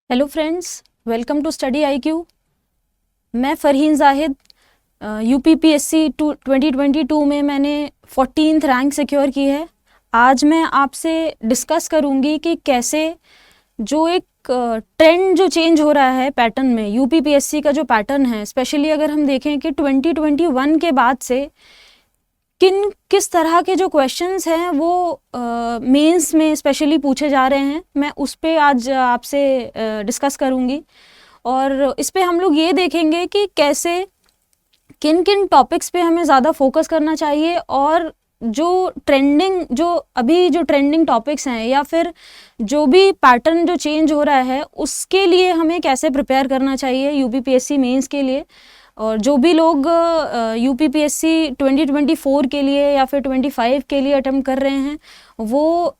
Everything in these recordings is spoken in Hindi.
Hello friends, welcome to study IQ। मैं फरहीन जाहिद, UPPSC 2022 में मैंने 14th रैंक सिक्योर की है। आज मैं आपसे डिस्कस करूंगी कि कैसे जो एक ट्रेंड जो चेंज हो रहा है पैटर्न में, UPPSC का जो पैटर्न है, स्पेशली अगर हम देखें कि 2021 के बाद से किस तरह के जो क्वेश्चंस हैं वो मेंस में स्पेशली पूछे जा रहे हैं, मैं उस पे आज आपसे डिस्कस करूंगी। और इस पे हम लोग ये देखेंगे कि कैसे किन किन टॉपिक्स पे हमें ज़्यादा फोकस करना चाहिए और जो ट्रेंडिंग टॉपिक्स हैं या फिर जो भी पैटर्न जो चेंज हो रहा है उसके लिए हमें कैसे प्रिपेयर करना चाहिए UPPSC मेंस के लिए। और जो भी लोग UPPSC 2024 के लिए या फिर 25 के लिए अटेम्प्ट कर रहे हैं वो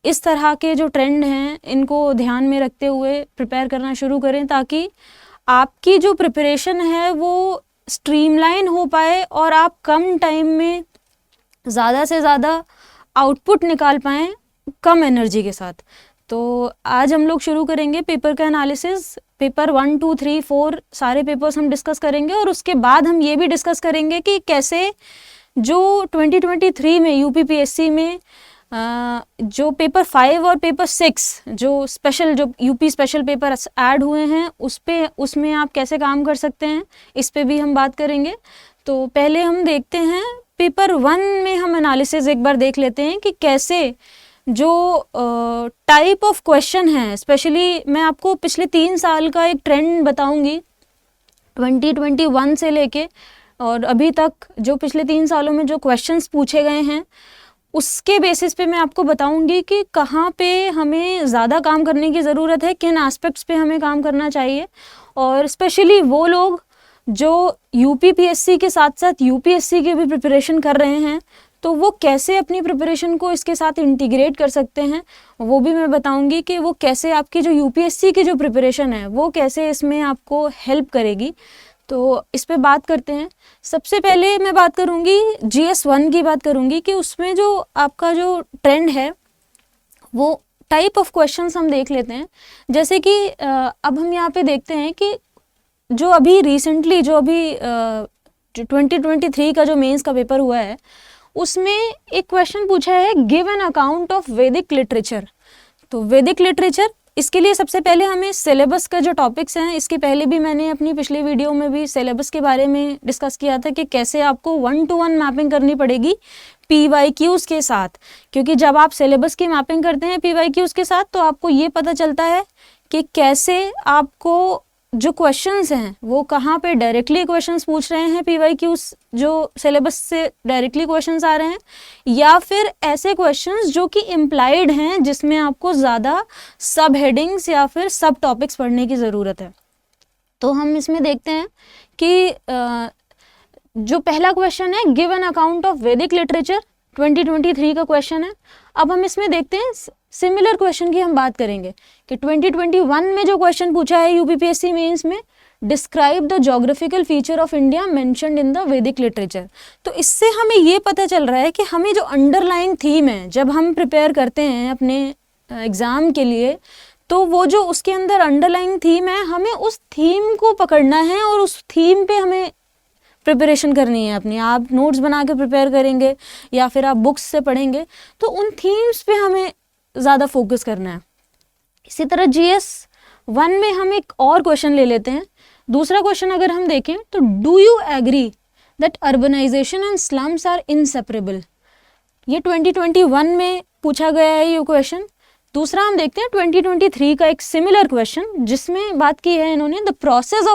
इस तरह के जो ट्रेंड हैं इनको ध्यान में रखते हुए प्रिपेयर करना शुरू करें, ताकि आपकी जो प्रिपरेशन है वो स्ट्रीमलाइन हो पाए और आप कम टाइम में ज़्यादा से ज़्यादा आउटपुट निकाल पाएँ कम एनर्जी के साथ। तो आज हम लोग शुरू करेंगे पेपर का एनालिसिस। पेपर 1, 2, 3, 4 सारे पेपर्स हम डिस्कस करेंगे और उसके बाद हम ये भी डिस्कस करेंगे कि कैसे जो 2023 में UPPSC में जो पेपर 5 और पेपर 6 जो UP स्पेशल पेपर ऐड हुए हैं उसमें आप कैसे काम कर सकते हैं, इस पे भी हम बात करेंगे। तो पहले हम देखते हैं पेपर 1 में हम एनालिसिस एक बार देख लेते हैं कि कैसे जो टाइप ऑफ क्वेश्चन है, स्पेशली मैं आपको पिछले 3 साल का एक ट्रेंड बताऊंगी 2021 से लेके और अभी तक जो पिछले 3 सालों में जो क्वेश्चंस पूछे गए हैं उसके बेसिस पे मैं आपको बताऊंगी कि कहाँ पे हमें ज़्यादा काम करने की ज़रूरत है, किन एस्पेक्ट्स पे हमें काम करना चाहिए। और स्पेशली वो लोग जो UPPSC के साथ साथ UPSC की भी प्रिपरेशन कर रहे हैं तो वो कैसे अपनी प्रिपरेशन को इसके साथ इंटीग्रेट कर सकते हैं, वो भी मैं बताऊंगी कि वो कैसे आपकी जो UPSC की जो प्रिपरेशन है वो कैसे इसमें आपको हेल्प करेगी। तो इस पे बात करते हैं। सबसे पहले मैं बात करूंगी GS1 की बात करूंगी कि उसमें जो आपका जो ट्रेंड है वो टाइप ऑफ क्वेश्चंस हम देख लेते हैं। जैसे कि अब हम यहाँ पे देखते हैं कि जो अभी रिसेंटली जो 2023 का जो मेंस का पेपर हुआ है उसमें एक क्वेश्चन पूछा है, गिव एन अकाउंट ऑफ वैदिक लिटरेचर। तो वैदिक लिटरेचर, इसके लिए सबसे पहले हमें सिलेबस का जो टॉपिक्स हैं, इसके पहले भी मैंने अपनी पिछली वीडियो में भी सिलेबस के बारे में डिस्कस किया था कि कैसे आपको 1-to-1 मैपिंग करनी पड़ेगी PYQs के साथ, क्योंकि जब आप सिलेबस की मैपिंग करते हैं PYQs के साथ तो आपको ये पता चलता है कि कैसे आपको जो क्वेश्चंस हैं वो कहाँ पे डायरेक्टली क्वेश्चंस पूछ रहे हैं, PYQs जो सिलेबस से डायरेक्टली क्वेश्चंस आ रहे हैं, या फिर ऐसे क्वेश्चंस जो कि इम्प्लाइड हैं जिसमें आपको ज़्यादा सब हेडिंग्स या फिर सब टॉपिक्स पढ़ने की ज़रूरत है। तो हम इसमें देखते हैं कि जो पहला क्वेश्चन है, गिव एन अकाउंट ऑफ वैदिक लिटरेचर, 2023 का क्वेश्चन है। अब हम इसमें देखते हैं सिमिलर क्वेश्चन की हम बात करेंगे कि 2021 में जो क्वेश्चन पूछा है UPPSC मेंस में, describe the geographical feature of India mentioned in the वैदिक लिटरेचर। तो इससे हमें ये पता चल रहा है कि हमें जो अंडरलाइंग थीम है जब हम प्रिपेयर करते हैं अपने एग्ज़ाम के लिए, तो वो जो उसके अंदर अंडरलाइंग थीम है हमें उस थीम को पकड़ना है और उस थीम पे हमें प्रिपरेशन करनी है अपनी। आप नोट्स बना के प्रिपेयर करेंगे या फिर आप बुक्स से पढ़ेंगे तो उन थीम्स पे हमें ज़्यादा फोकस करना है। इसी तरह GS1 में हम एक और क्वेश्चन ले लेते हैं। दूसरा क्वेश्चन अगर हम देखें तो do you agree that urbanisation and slums are inseparable. ये 2021 में पूछा गया है ये क्वेश्चन। दूसरा हम देखते हैं 2023 का एक सिमिलर क्वेश्चन जिसमें बात की है इन्होंने, the process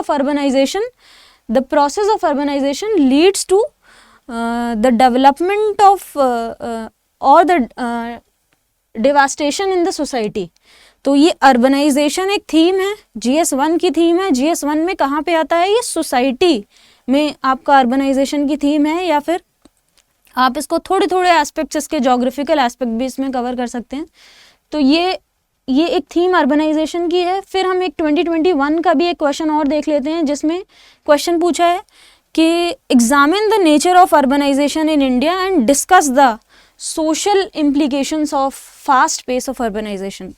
of urbanisation leads to the development of और the devastation in the society. तो ये अर्बनाइजेशन एक थीम है, GS1 की थीम है। GS1 में कहाँ पे आता है, ये सोसाइटी में आपका अर्बनाइजेशन की थीम है, या फिर आप इसको थोड़े एस्पेक्ट्स, इसके जोग्राफिकल एस्पेक्ट भी इसमें कवर कर सकते हैं। तो ये एक थीम अर्बनाइजेशन की है। फिर हम एक 2021 का भी एक क्वेश्चन और देख लेते हैं जिसमें क्वेश्चन पूछा है कि examine the nature of urbanisation in India and discuss the social implications of fast pace of urbanisation.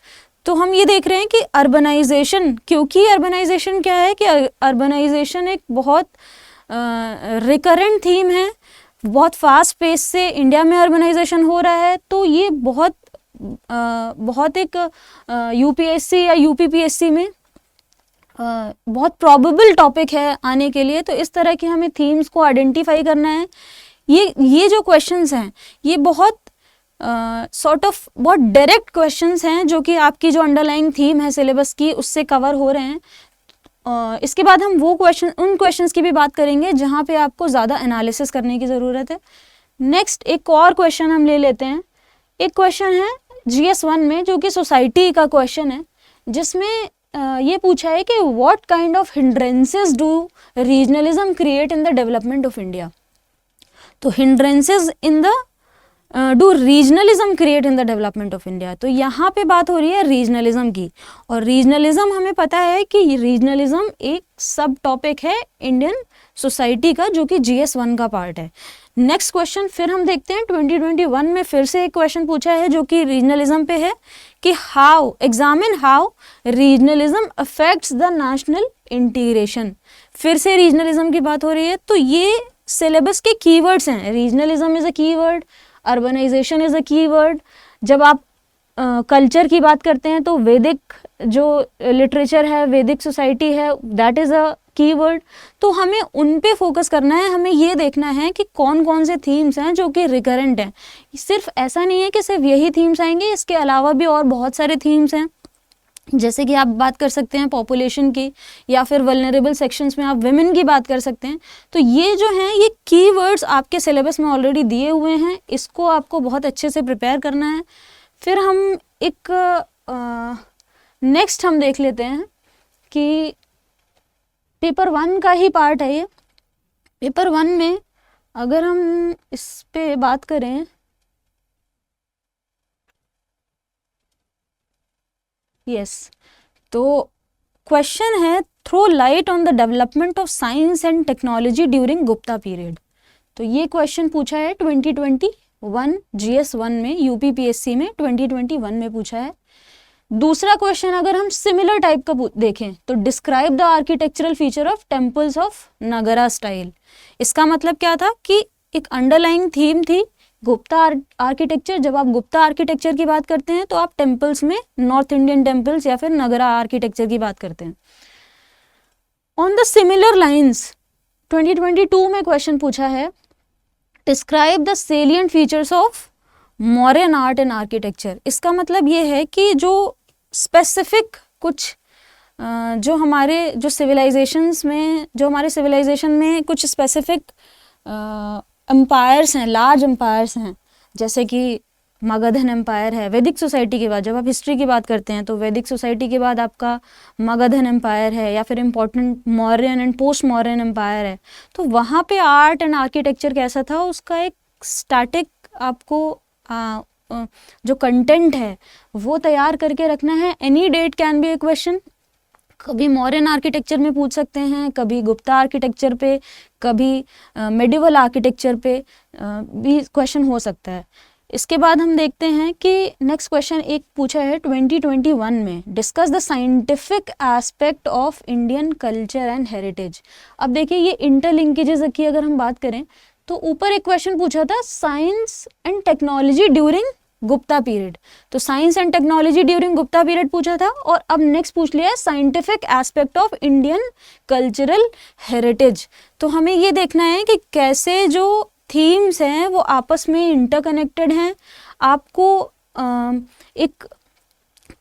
तो हम ये देख रहे हैं कि अर्बनाइजेशन, क्योंकि अर्बनाइजेशन क्या है कि अर्बनाइजेशन एक बहुत रिकरेंट थीम है, बहुत फास्ट पेस से इंडिया में अर्बनाइजेशन हो रहा है, तो ये बहुत एक यूपीएससी या यूपीपीएससी में बहुत प्रोबेबल टॉपिक है आने के लिए। तो इस तरह के हमें थीम्स को आइडेंटिफाई करना है। ये जो क्वेश्चंस हैं ये बहुत बहुत डायरेक्ट क्वेश्चंस हैं जो कि आपकी जो अंडरलाइंग थीम है सिलेबस की उससे कवर हो रहे हैं। इसके बाद हम उन क्वेश्चंस की भी बात करेंगे जहाँ पे आपको ज़्यादा एनालिसिस करने की ज़रूरत है। नेक्स्ट एक और क्वेश्चन हम ले लेते हैं। एक क्वेश्चन है GS 1 में जो कि सोसाइटी का क्वेश्चन है, जिसमें ये पूछा है कि what kind of hindrances do regionalism create in the development of India. तो hindrances in the do regionalism create in the development of India. तो यहाँ पे बात हो रही है रीजनलिज्म की, और रीजनलिज्म हमें पता है कि रीजनलिज्म एक सब टॉपिक है इंडियन सोसाइटी का जो कि GS 1 का पार्ट है। नेक्स्ट क्वेश्चन फिर हम देखते हैं 2021 में फिर से एक क्वेश्चन पूछा है जो कि रीजनलिज्म पे है कि examine how regionalism affects the national integration. फिर से रीजनलिज्म की बात हो रही है। तो ये सिलेबस के कीवर्ड्स हैं। Regionalism is a keyword, urbanisation is a keyword. जब आप कल्चर की बात करते हैं तो वैदिक जो लिटरेचर है, वैदिक सोसाइटी है, दैट इज़ अ कीवर्ड। तो हमें उन पे फोकस करना है। हमें ये देखना है कि कौन कौन से थीम्स हैं जो कि रिकरेंट हैं। सिर्फ ऐसा नहीं है कि सिर्फ यही थीम्स आएंगे, इसके अलावा भी और बहुत सारे थीम्स हैं। जैसे कि आप बात कर सकते हैं पॉपुलेशन की, या फिर वल्नरेबल सेक्शंस में आप विमेन की बात कर सकते हैं। तो ये जो हैं ये कीवर्ड्स आपके सिलेबस में ऑलरेडी दिए हुए हैं, इसको आपको बहुत अच्छे से प्रिपेयर करना है। फिर हम एक नेक्स्ट हम देख लेते हैं कि पेपर 1 का ही पार्ट है ये। पेपर 1 में अगर हम इस पे बात करें तो क्वेश्चन है throw light on the development of science and technology during Gupta period. तो ये क्वेश्चन पूछा है 2021 GS 1 में, यूपीपीएससी में 2021 में पूछा है। दूसरा क्वेश्चन अगर हम सिमिलर टाइप का देखें तो describe the architectural feature of temples of Nagara style. इसका मतलब क्या था कि एक अंडरलाइंग थीम थी गुप्ता आर्किटेक्चर। जब आप गुप्ता आर्किटेक्चर की बात करते हैं तो आप टेम्पल्स में नॉर्थ इंडियन टेम्पल्स या फिर नगरा आर्किटेक्चर की बात करते हैं। ऑन द सिमिलर लाइंस 2022 में क्वेश्चन पूछा है describe the salient features of modern art and architecture. इसका मतलब ये है कि जो स्पेसिफिक कुछ जो हमारे सिविलाइजेशन में कुछ स्पेसिफिक एम्पायर्स हैं, लार्ज एम्पायर्स हैं, जैसे कि मगधन एम्पायर है। वैदिक सोसाइटी के बाद जब आप हिस्ट्री की बात करते हैं तो वैदिक सोसाइटी के बाद आपका मगधन एम्पायर है, या फिर important Mauryan and post Mauryan empire है। तो वहाँ पे आर्ट एंड आर्किटेक्चर कैसा था, उसका एक स्टैटिक आपको जो कंटेंट है वो तैयार करके रखना है। Any date can be A question. कभी मॉडर्न आर्किटेक्चर में पूछ सकते हैं, कभी गुप्ता आर्किटेक्चर पे, कभी मेडिवल आर्किटेक्चर पे भी क्वेश्चन हो सकता है। इसके बाद हम देखते हैं कि नेक्स्ट क्वेश्चन एक पूछा है 2021 में discuss the scientific aspect of Indian culture and heritage. अब देखिए ये इंटरलिंकेजेस की अगर हम बात करें तो ऊपर एक क्वेश्चन पूछा था science and technology during Gupta period. तो science and technology during Gupta period पूछा था, और अब नेक्स्ट पूछ लिया है scientific aspect of Indian cultural heritage. तो हमें ये देखना है कि कैसे जो थीम्स हैं वो आपस में इंटरकनेक्टेड हैं। आपको एक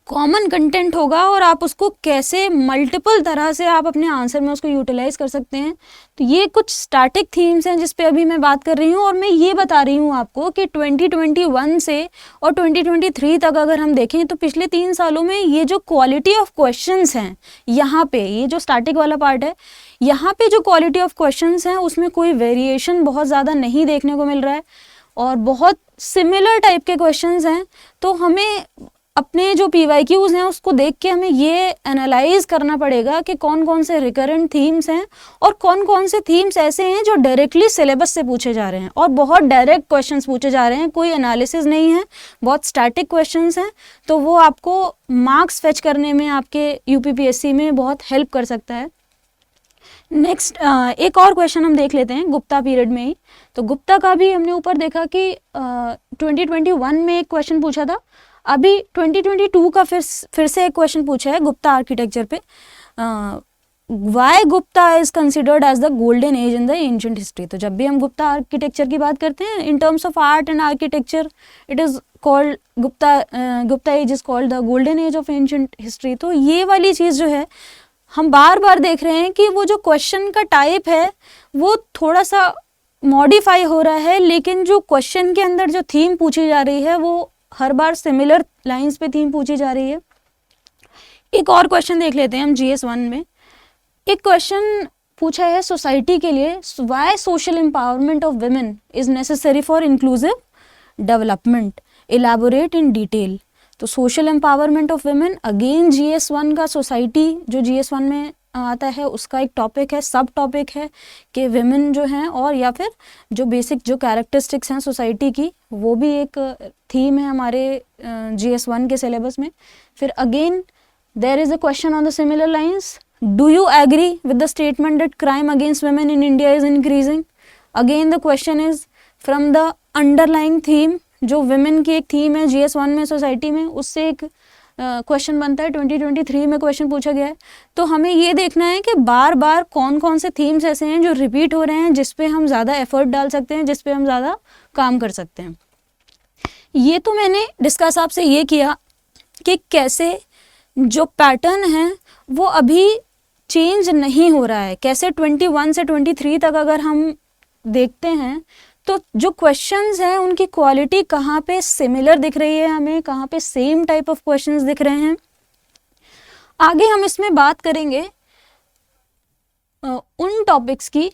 कॉमन कंटेंट होगा और आप उसको कैसे मल्टीपल तरह से आप अपने आंसर में उसको यूटिलाइज कर सकते हैं। तो ये कुछ स्टैटिक थीम्स हैं जिस पे अभी मैं बात कर रही हूँ, और मैं ये बता रही हूँ आपको कि 2021 से और 2023 तक अगर हम देखें तो पिछले 3 सालों में ये जो क्वालिटी ऑफ क्वेश्चंस हैं, यहाँ पे ये जो स्टैटिक वाला पार्ट है, यहाँ पे जो क्वालिटी ऑफ क्वेश्चंस हैं उसमें कोई वेरिएशन बहुत ज़्यादा नहीं देखने को मिल रहा है, और बहुत सिमिलर टाइप के क्वेश्चंस हैं। तो हमें अपने जो PYQs हैं उसको देख के हमें ये एनालाइज करना पड़ेगा कि कौन कौन से रिकरेंट थीम्स हैं और कौन कौन से थीम्स ऐसे हैं जो डायरेक्टली सिलेबस से पूछे जा रहे हैं और बहुत डायरेक्ट क्वेश्चंस पूछे जा रहे हैं, कोई एनालिसिस नहीं है, बहुत स्टैटिक क्वेश्चंस हैं, तो वो आपको मार्क्स फेच करने में आपके UPPSC में बहुत हेल्प कर सकता है। नेक्स्ट एक और क्वेश्चन हम देख लेते हैं गुप्ता पीरियड में ही। तो गुप्ता का भी हमने ऊपर देखा कि 2021 में एक क्वेश्चन पूछा था, अभी 2022 का फिर से एक क्वेश्चन पूछा है गुप्ता आर्किटेक्चर पे। Why Gupta is considered as the golden age in the ancient history. तो जब भी हम गुप्ता आर्किटेक्चर की बात करते हैं in terms of art and architecture, it is called Gupta age is called the golden age of ancient history. तो ये वाली चीज़ जो है हम बार बार देख रहे हैं कि वो जो क्वेश्चन का टाइप है वो थोड़ा सा मॉडिफाई हो रहा है, लेकिन जो क्वेश्चन के अंदर जो थीम पूछी जा रही है वो हर बार सिमिलर लाइंस पे थीम पूछी जा रही है। एक और क्वेश्चन देख लेते हैं हम GS1 में। एक क्वेश्चन पूछा है सोसाइटी के लिए, why social empowerment of women is necessary for inclusive development, elaborate in detail. तो social empowerment of women again GS1 का सोसाइटी जो GS1 में आता है उसका एक टॉपिक है, सब टॉपिक है कि विमेन जो हैं और या फिर जो बेसिक जो कैरेक्टरिस्टिक्स हैं सोसाइटी की वो भी एक थीम है हमारे GS1 के सिलेबस में। फिर again there is a question on the similar lines, do you agree with the statement that crime against women in India is increasing. Again the question is from the underlying theme, जो विमेन की एक थीम है GS1 में सोसाइटी में, उससे एक क्वेश्चन बनता है। 2023 में क्वेश्चन पूछा गया है। तो हमें ये देखना है कि बार बार कौन कौन से थीम्स ऐसे हैं जो रिपीट हो रहे हैं, जिस पे हम ज़्यादा एफर्ट डाल सकते हैं, जिस पे हम ज़्यादा काम कर सकते हैं। ये तो मैंने डिस्कस आपसे ये किया कि कैसे जो पैटर्न है वो अभी चेंज नहीं हो रहा है, कैसे 21 से 23 तक अगर हम देखते हैं तो जो क्वेश्चंस हैं उनकी क्वालिटी कहाँ पे सिमिलर दिख रही है हमें, कहाँ पे सेम टाइप ऑफ क्वेश्चंस दिख रहे हैं। आगे हम इसमें बात करेंगे उन टॉपिक्स की।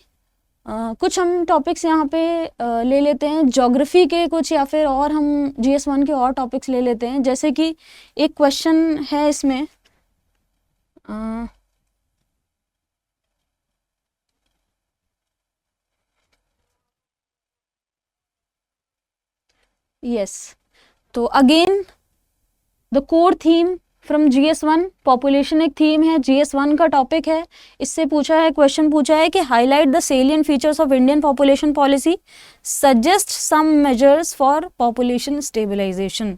कुछ हम टॉपिक्स यहाँ पे ले लेते हैं ज्योग्राफी के कुछ, या फिर और हम GS1 के और टॉपिक्स ले लेते हैं। जैसे कि एक क्वेश्चन है इसमें यस, तो again the core theme from GS1 population एक थीम है, GS1 का टॉपिक है। इससे पूछा है, क्वेश्चन पूछा है कि highlight the salient features of Indian population policy, suggest some measures for population stabilisation.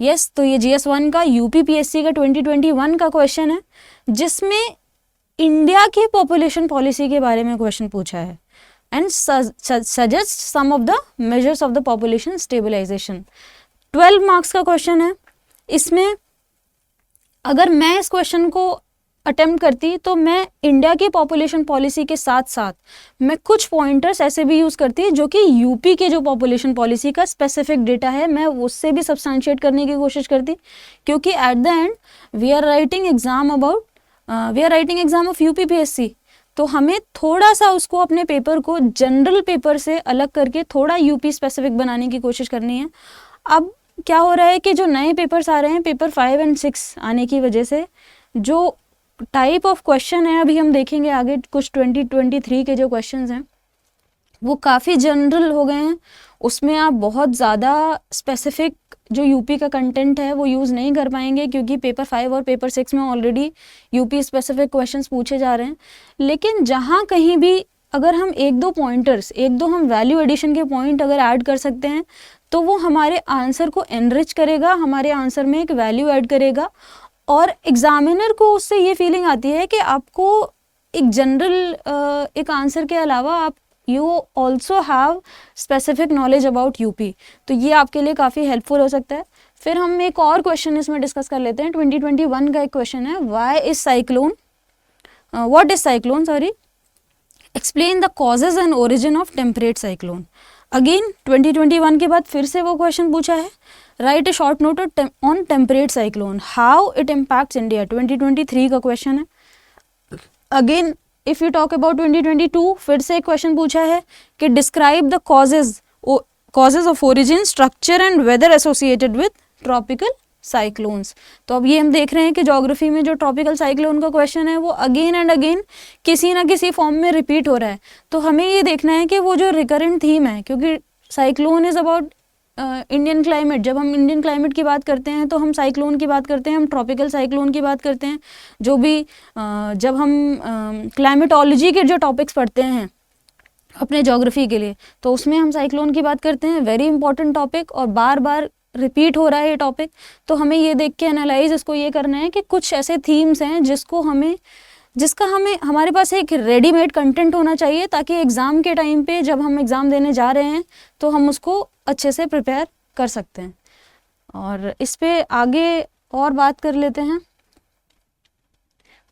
Yes, तो ये GS1 का UPPSC का 2021 का क्वेश्चन है जिसमें इंडिया की पॉपुलेशन पॉलिसी के बारे में क्वेश्चन पूछा है and suggest some of the measures of the population stabilisation. 12 marks का क्वेश्चन है। इसमें अगर मैं इस क्वेश्चन को अटेम्प्ट करती तो मैं इंडिया की पॉपुलेशन पॉलिसी के साथ साथ मैं कुछ पॉइंटर्स ऐसे भी यूज़ करती जो कि यूपी के जो पॉपुलेशन पॉलिसी का स्पेसिफिक डेटा है मैं उससे भी सब्सटेंशिएट करने की कोशिश करती, क्योंकि at the end we are writing exam of UPPSC। तो हमें थोड़ा सा उसको अपने पेपर को जनरल पेपर से अलग करके थोड़ा यूपी स्पेसिफिक बनाने की कोशिश करनी है। अब क्या हो रहा है कि जो नए पेपर्स आ रहे हैं, पेपर 5 और 6 आने की वजह से जो टाइप ऑफ क्वेश्चन है, अभी हम देखेंगे आगे कुछ 2023 के जो क्वेश्चंस हैं वो काफ़ी जनरल हो गए हैं। उसमें आप बहुत ज़्यादा स्पेसिफिक जो यूपी का कंटेंट है वो यूज़ नहीं कर पाएंगे, क्योंकि पेपर 5 और पेपर 6 में ऑलरेडी यूपी स्पेसिफिक क्वेश्चंस पूछे जा रहे हैं। लेकिन जहाँ कहीं भी अगर हम एक दो हम वैल्यू एडिशन के पॉइंट अगर ऐड कर सकते हैं तो वो हमारे आंसर को एनरिच करेगा, हमारे आंसर में एक वैल्यू ऐड करेगा, और एग्जामिनर को उससे ये फीलिंग आती है कि आपको एक जनरल एक आंसर के अलावा आप you also have specific knowledge about UP. तो ये आपके लिए काफ़ी हेल्पफुल हो सकता है। फिर हम एक और क्वेश्चन इसमें डिस्कस कर लेते हैं। 2021 का एक क्वेश्चन है, what is cyclone, explain the causes and origin of temperate cyclone. Again 2021 के बाद फिर से वो क्वेश्चन पूछा है, write a short note on temperate cyclone, how it impacts India. 2023 का क्वेश्चन है। Again if you talk about 2022 फिर से एक क्वेश्चन पूछा है कि describe the causes of origin, structure and weather associated with tropical cyclones. तो अब ये हम देख रहे हैं कि ज्योग्राफी में जो ट्रॉपिकल साइक्लोन का क्वेश्चन है वो अगेन एंड अगेन किसी ना किसी फॉर्म में रिपीट हो रहा है। तो हमें ये देखना है कि वो जो रिकरेंट थीम है, क्योंकि cyclone is about Indian climate. जब हम इंडियन क्लाइमेट की बात करते हैं तो हम साइक्लोन की बात करते हैं, हम ट्रॉपिकल साइक्लोन की बात करते हैं। जो भी जब हम क्लाइमेटोलॉजी के जो टॉपिक्स पढ़ते हैं अपने ज्योग्राफी के लिए, तो उसमें हम साइक्लोन की बात करते हैं। वेरी इंपॉर्टेंट टॉपिक और बार बार रिपीट हो रहा है ये टॉपिक। तो हमें ये देख के एनालाइज इसको ये करना है कि कुछ ऐसे थीम्स हैं जिसका हमें हमारे पास एक रेडीमेड कंटेंट होना चाहिए, ताकि एग्ज़ाम के टाइम पे जब हम एग्ज़ाम देने जा रहे हैं तो हम उसको अच्छे से प्रिपेयर कर सकते हैं। और इस पे आगे और बात कर लेते हैं।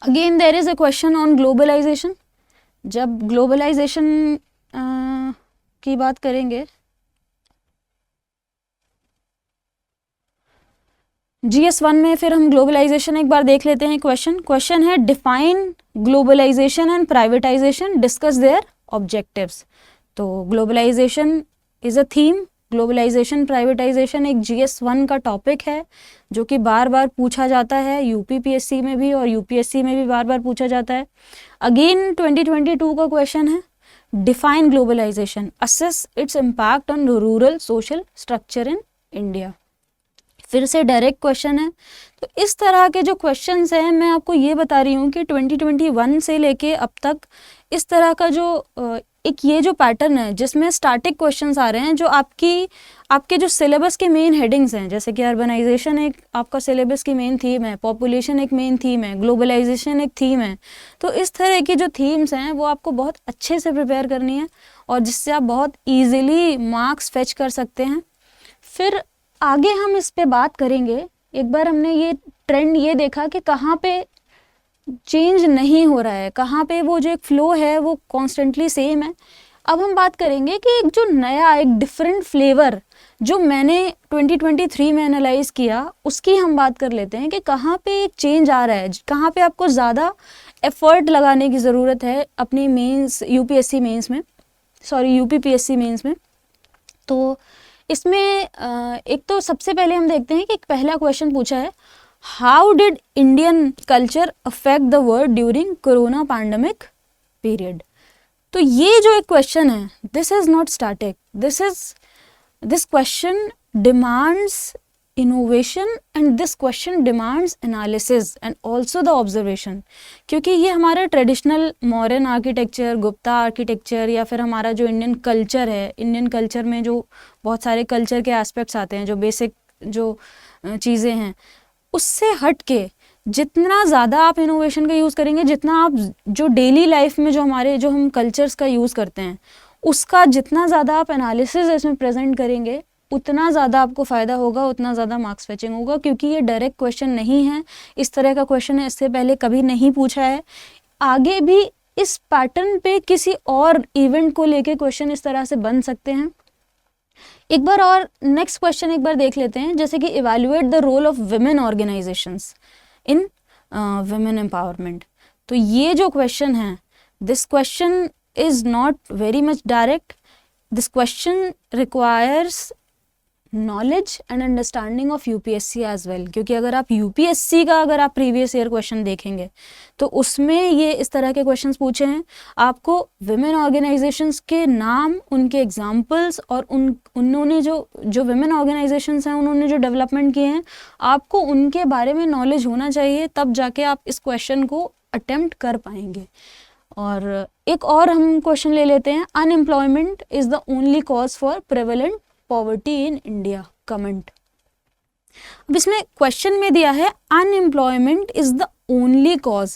Again there is a question on globalization. जब ग्लोबलाइजेशन की बात करेंगे, GS1 में फिर हम ग्लोबलाइजेशन एक बार देख लेते हैं। क्वेश्चन है define globalization and privatization, discuss their objectives. तो globalization is a theme, globalization privatization एक GS1 का टॉपिक है जो कि बार बार पूछा जाता है, UPPSC में भी और UPSC में भी बार बार पूछा जाता है। अगेन 2022 का क्वेश्चन है define globalization, assess its impact on rural social structure in India. फिर से डायरेक्ट क्वेश्चन है। तो इस तरह के जो क्वेश्चंस हैं, मैं आपको ये बता रही हूँ कि 2021 से लेके अब तक इस तरह का जो एक ये जो पैटर्न है जिसमें स्टैटिक क्वेश्चंस आ रहे हैं, जो आपके जो सिलेबस के मेन हेडिंग्स हैं, जैसे कि अर्बनाइजेशन एक आपका सिलेबस की मेन थीम है, पॉपुलेशन एक मेन थीम है, ग्लोबलाइजेशन एक थीम है। तो इस तरह की जो थीम्स हैं वो आपको बहुत अच्छे से प्रिपेयर करनी है और जिससे आप बहुत ईजिली मार्क्स फेच कर सकते हैं। फिर आगे हम इस पे बात करेंगे। एक बार हमने ये ट्रेंड ये देखा कि कहाँ पे चेंज नहीं हो रहा है, कहाँ पे वो जो एक फ्लो है वो कॉन्स्टेंटली सेम है। अब हम बात करेंगे कि एक जो नया एक डिफरेंट फ्लेवर जो मैंने 2023 में एनालाइज किया, उसकी हम बात कर लेते हैं कि कहाँ पे एक चेंज आ रहा है, कहाँ पे आपको ज़्यादा एफर्ट लगाने की ज़रूरत है अपनी मेंस UPSC मेंस में, सॉरी UPPSC मेंस में। तो इसमें एक तो सबसे पहले हम देखते हैं कि एक पहला क्वेश्चन पूछा है, how did Indian culture affect the world during corona pandemic period. तो ये जो एक क्वेश्चन है, this is not static, this question demands innovation and this question demands analysis and also the observation. क्योंकि ये हमारा traditional modern architecture, Gupta architecture या फिर हमारा जो इंडियन कल्चर है, इंडियन कल्चर में जो बहुत सारे कल्चर के एस्पेक्ट्स आते हैं, जो बेसिक जो चीज़ें हैं, उससे हट के जितना ज़्यादा आप इनोवेशन का यूज़ करेंगे, जितना आप जो डेली लाइफ में जो हम कल्चर्स का यूज़ करते हैं उसका जितना ज़्यादा आप एनालिसिस इसमें प्रेजेंट करेंगे, उतना ज़्यादा आपको फ़ायदा होगा, उतना ज़्यादा मार्क्स फेचिंग होगा। क्योंकि ये डायरेक्ट क्वेश्चन नहीं है, इस तरह का क्वेश्चन है इससे पहले कभी नहीं पूछा है। आगे भी इस पैटर्न पे किसी और इवेंट को लेके क्वेश्चन इस तरह से बन सकते हैं। एक बार और नेक्स्ट क्वेश्चन एक बार देख लेते हैं, जैसे कि evaluate the role of women organizations in women empowerment. तो ये जो क्वेश्चन है, this question is not very much direct, this question requires knowledge and understanding of UPSC as well. क्योंकि अगर आप UPSC का अगर आप प्रीवियस ईयर क्वेश्चन देखेंगे तो उसमें ये इस तरह के क्वेश्चंस पूछे हैं। आपको विमेन ऑर्गेनाइजेशंस के नाम, उनके एग्जांपल्स और उन्होंने जो विमेन ऑर्गेनाइजेशंस हैं उन्होंने जो डेवलपमेंट किए हैं, आपको उनके बारे में नॉलेज होना चाहिए, तब जाके आप इस क्वेश्चन को अटेम्प्ट कर पाएंगे। और एक और हम क्वेश्चन ले लेते हैं, unemployment is the only cause for prevalent poverty in India, comment. अब इसमें क्वेश्चन में दिया है unemployment is the only cause.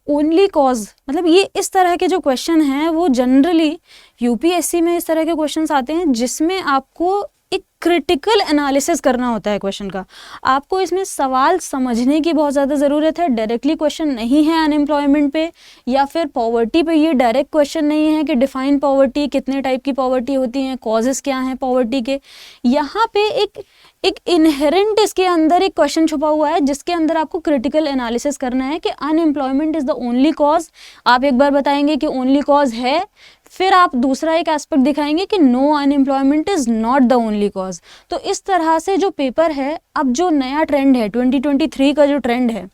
Only cause मतलब ये इस तरह के जो क्वेश्चन हैं वो जनरली UPSC में इस तरह के क्वेश्चंस आते हैं जिसमें आपको एक क्रिटिकल एनालिसिस करना होता है क्वेश्चन का। आपको इसमें सवाल समझने की बहुत ज़्यादा ज़रूरत है। डायरेक्टली क्वेश्चन नहीं है अनएम्प्लॉयमेंट पे या फिर पॉवर्टी पे, ये डायरेक्ट क्वेश्चन नहीं है कि डिफाइन पॉवर्टी, कितने टाइप की पॉवर्टी होती हैं, कॉजेस क्या हैं पॉवर्टी के। यहाँ पे एक इनहेरेंट इसके अंदर एक क्वेश्चन छुपा हुआ है जिसके अंदर आपको क्रिटिकल एनालिसिस करना है कि unemployment is the only cause. आप एक बार बताएंगे कि ओनली कॉज है, फिर आप दूसरा एक एस्पेक्ट दिखाएंगे कि no, unemployment is not the only cause. तो इस तरह से जो पेपर है, अब जो नया ट्रेंड है 2023 का जो ट्रेंड है,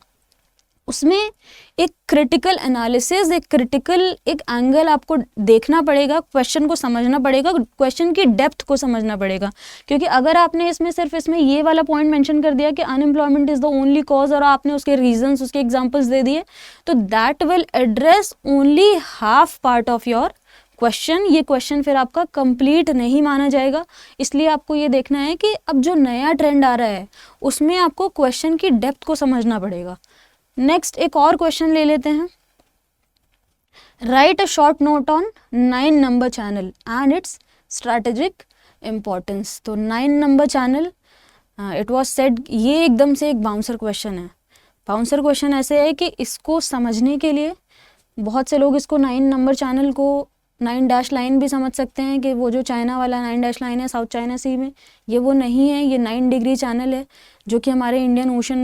उसमें एक क्रिटिकल एनालिसिस, एक एंगल आपको देखना पड़ेगा, क्वेश्चन को समझना पड़ेगा, क्वेश्चन की डेप्थ को समझना पड़ेगा। क्योंकि अगर आपने इसमें ये वाला पॉइंट मेंशन कर दिया कि unemployment is the only cause और आपने उसके रीजंस, उसके एग्जांपल्स दे दिए, तो that will address only half part of your question. ये क्वेश्चन फिर आपका कंप्लीट नहीं माना जाएगा। इसलिए आपको ये देखना है कि अब जो नया ट्रेंड आ रहा है उसमें आपको क्वेश्चन की डेप्थ को समझना पड़ेगा। नेक्स्ट एक और क्वेश्चन ले लेते हैं। Right a short note on 9 number channel and it's strategic importance. तो 9 number channel, it was said, ये एकदम से एक बाउंसर क्वेश्चन है। बाउंसर क्वेश्चन ऐसे है कि इसको समझने के लिए बहुत से लोग इसको 9 नंबर चैनल को 9 डैश लाइन भी समझ सकते हैं कि वो जो चाइना वाला 9 डैश लाइन है साउथ चाइना सी में, ये वो नहीं है। ये 9 डिग्री चैनल है जो कि हमारे इंडियन ओशन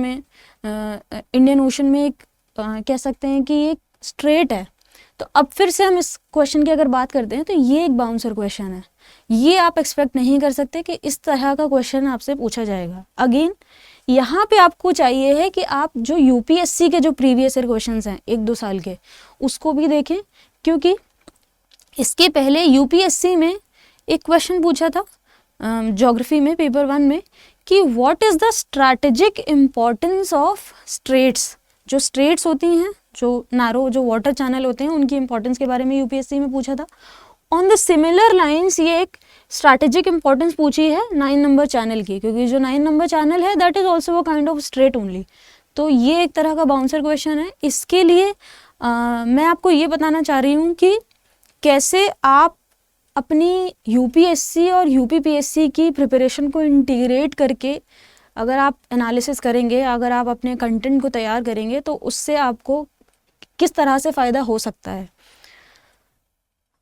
में एक कह सकते हैं कि एक स्ट्रेट है। तो अब फिर से हम इस क्वेश्चन की अगर बात करते हैं तो ये एक बाउंसर क्वेश्चन है। ये आप एक्सपेक्ट नहीं कर सकते कि इस तरह का क्वेश्चन आपसे पूछा जाएगा। अगेन यहाँ पे आपको चाहिए है कि आप जो यूपीएससी के जो प्रीवियस ईयर क्वेश्चन हैं 1-2 साल के, उसको भी देखें। क्योंकि इसके पहले यूपीएससी में एक क्वेश्चन पूछा था ज्योग्राफी में पेपर 1 में कि what is the strategic importance of straits. जो स्ट्रेट्स होती हैं, जो नैरो, जो वाटर चैनल होते हैं, उनकी इंपॉर्टेंस के बारे में यूपीएससी में पूछा था। ऑन द सिमिलर लाइंस ये एक स्ट्रैटेजिक इंपॉर्टेंस पूछी है 9 नंबर चैनल की, क्योंकि जो 9 नंबर चैनल है that is also a kind of straight only. तो ये एक तरह का बाउंसर क्वेश्चन है। इसके लिए मैं आपको ये बताना चाह रही हूँ कि कैसे आप अपनी यूपीएससी और यूपीपीएससी की प्रिपरेशन को इंटीग्रेट करके अगर आप एनालिसिस करेंगे, अगर आप अपने कंटेंट को तैयार करेंगे, तो उससे आपको किस तरह से फ़ायदा हो सकता है।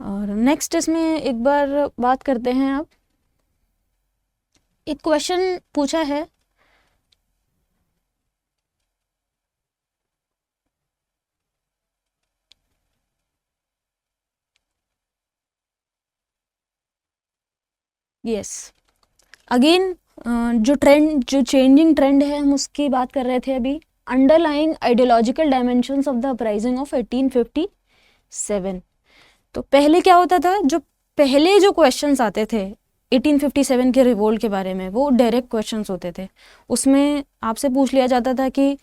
और नेक्स्ट इसमें एक बार बात करते हैं। अब एक क्वेश्चन पूछा है, यस, अगेन जो चेंजिंग ट्रेंड है, हम उसकी बात कर रहे थे अभी। Underlying ideological dimensions of the uprising of 1857। तो पहले क्या होता था, जो पहले जो क्वेश्चंस आते थे 1857 के रिवोल्ट के बारे में, वो डायरेक्ट क्वेश्चंस होते थे। उसमें आपसे पूछ लिया जाता था कि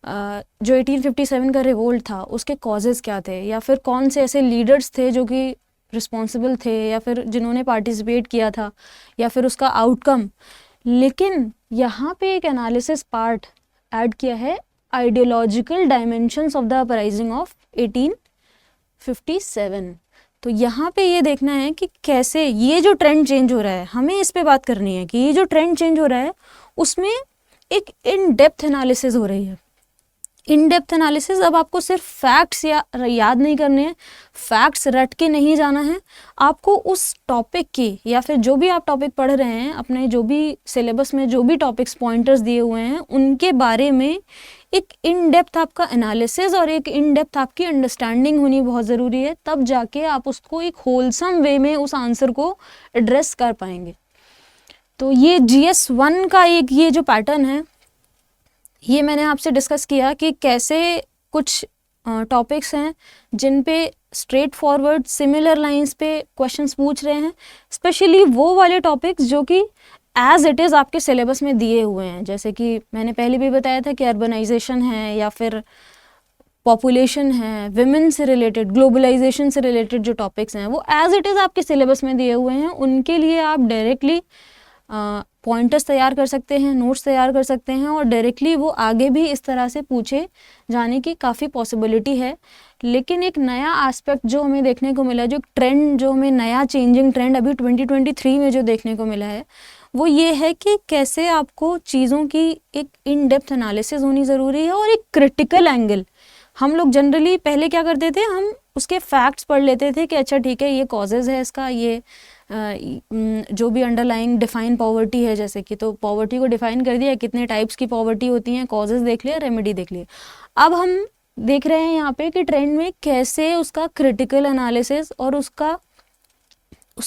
जो 1857 का रिवोल्ट था उसके कॉजेज़ क्या थे, या फिर कौन से ऐसे लीडर्स थे जो कि रिस्पॉन्सिबल थे, या फिर जिन्होंने पार्टिसिपेट किया था, या फिर उसका आउटकम। लेकिन यहाँ पे एक एनालिसिस पार्ट ऐड किया है, ideological dimensions of the uprising of 1857। तो यहाँ पे ये देखना है कि कैसे ये जो ट्रेंड चेंज हो रहा है, हमें इस पे बात करनी है कि ये जो ट्रेंड चेंज हो रहा है उसमें एक इन डेप्थ एनालिसिस हो रही है। इन डेप्थ एनालिसिस, अब आपको सिर्फ फैक्ट्स याद नहीं करने हैं, फैक्ट्स रट के नहीं जाना है। आपको उस टॉपिक की, या फिर जो भी आप टॉपिक पढ़ रहे हैं, अपने जो भी सिलेबस में जो भी टॉपिक्स पॉइंटर्स दिए हुए हैं, उनके बारे में एक इन डेप्थ आपका एनालिसिस और एक इन डेप्थ आपकी अंडरस्टैंडिंग होनी बहुत ज़रूरी है। तब जाके आप उसको एक होलसम वे में उस आंसर को एड्रेस कर पाएंगे। तो ये GS1 का एक ये जो पैटर्न है, ये मैंने आपसे डिस्कस किया कि कैसे कुछ टॉपिक्स हैं जिन पे स्ट्रेट फॉरवर्ड सिमिलर लाइंस पे क्वेश्चंस पूछ रहे हैं, स्पेशली वो वाले टॉपिक्स जो कि एज इट इज़ आपके सिलेबस में दिए हुए हैं। जैसे कि मैंने पहले भी बताया था कि अर्बनाइजेशन है, या फिर पॉपुलेशन है, विमेन से रिलेटेड, ग्लोबलाइजेशन से रिलेटेड जो टॉपिक्स हैं वो एज इट इज़ आपके सिलेबस में दिए हुए हैं। उनके लिए आप डायरेक्टली पॉइंटर्स तैयार कर सकते हैं, नोट्स तैयार कर सकते हैं, और डायरेक्टली वो आगे भी इस तरह से पूछे जाने की काफ़ी पॉसिबिलिटी है। लेकिन एक नया एस्पेक्ट जो हमें देखने को मिला, जो ट्रेंड, जो हमें नया चेंजिंग ट्रेंड अभी 2023 में जो देखने को मिला है, वो ये है कि कैसे आपको चीज़ों की एक इन डेप्थ एनालिसिस होनी ज़रूरी है, और एक क्रिटिकल एंगल। हम लोग जनरली पहले क्या करते थे, हम उसके फैक्ट्स पढ़ लेते थे कि अच्छा ठीक है ये कॉजेज़ है इसका, ये जो भी अंडरलाइंग डिफाइन पॉवर्टी है, जैसे कि तो पॉवर्टी को डिफाइन कर दिया, कितने टाइप्स की पॉवर्टी होती हैं, कॉजेज देख लिया, रेमेडी देख लिया। अब हम देख रहे हैं यहाँ पे कि ट्रेंड में कैसे उसका क्रिटिकल एनालिसिस और उसका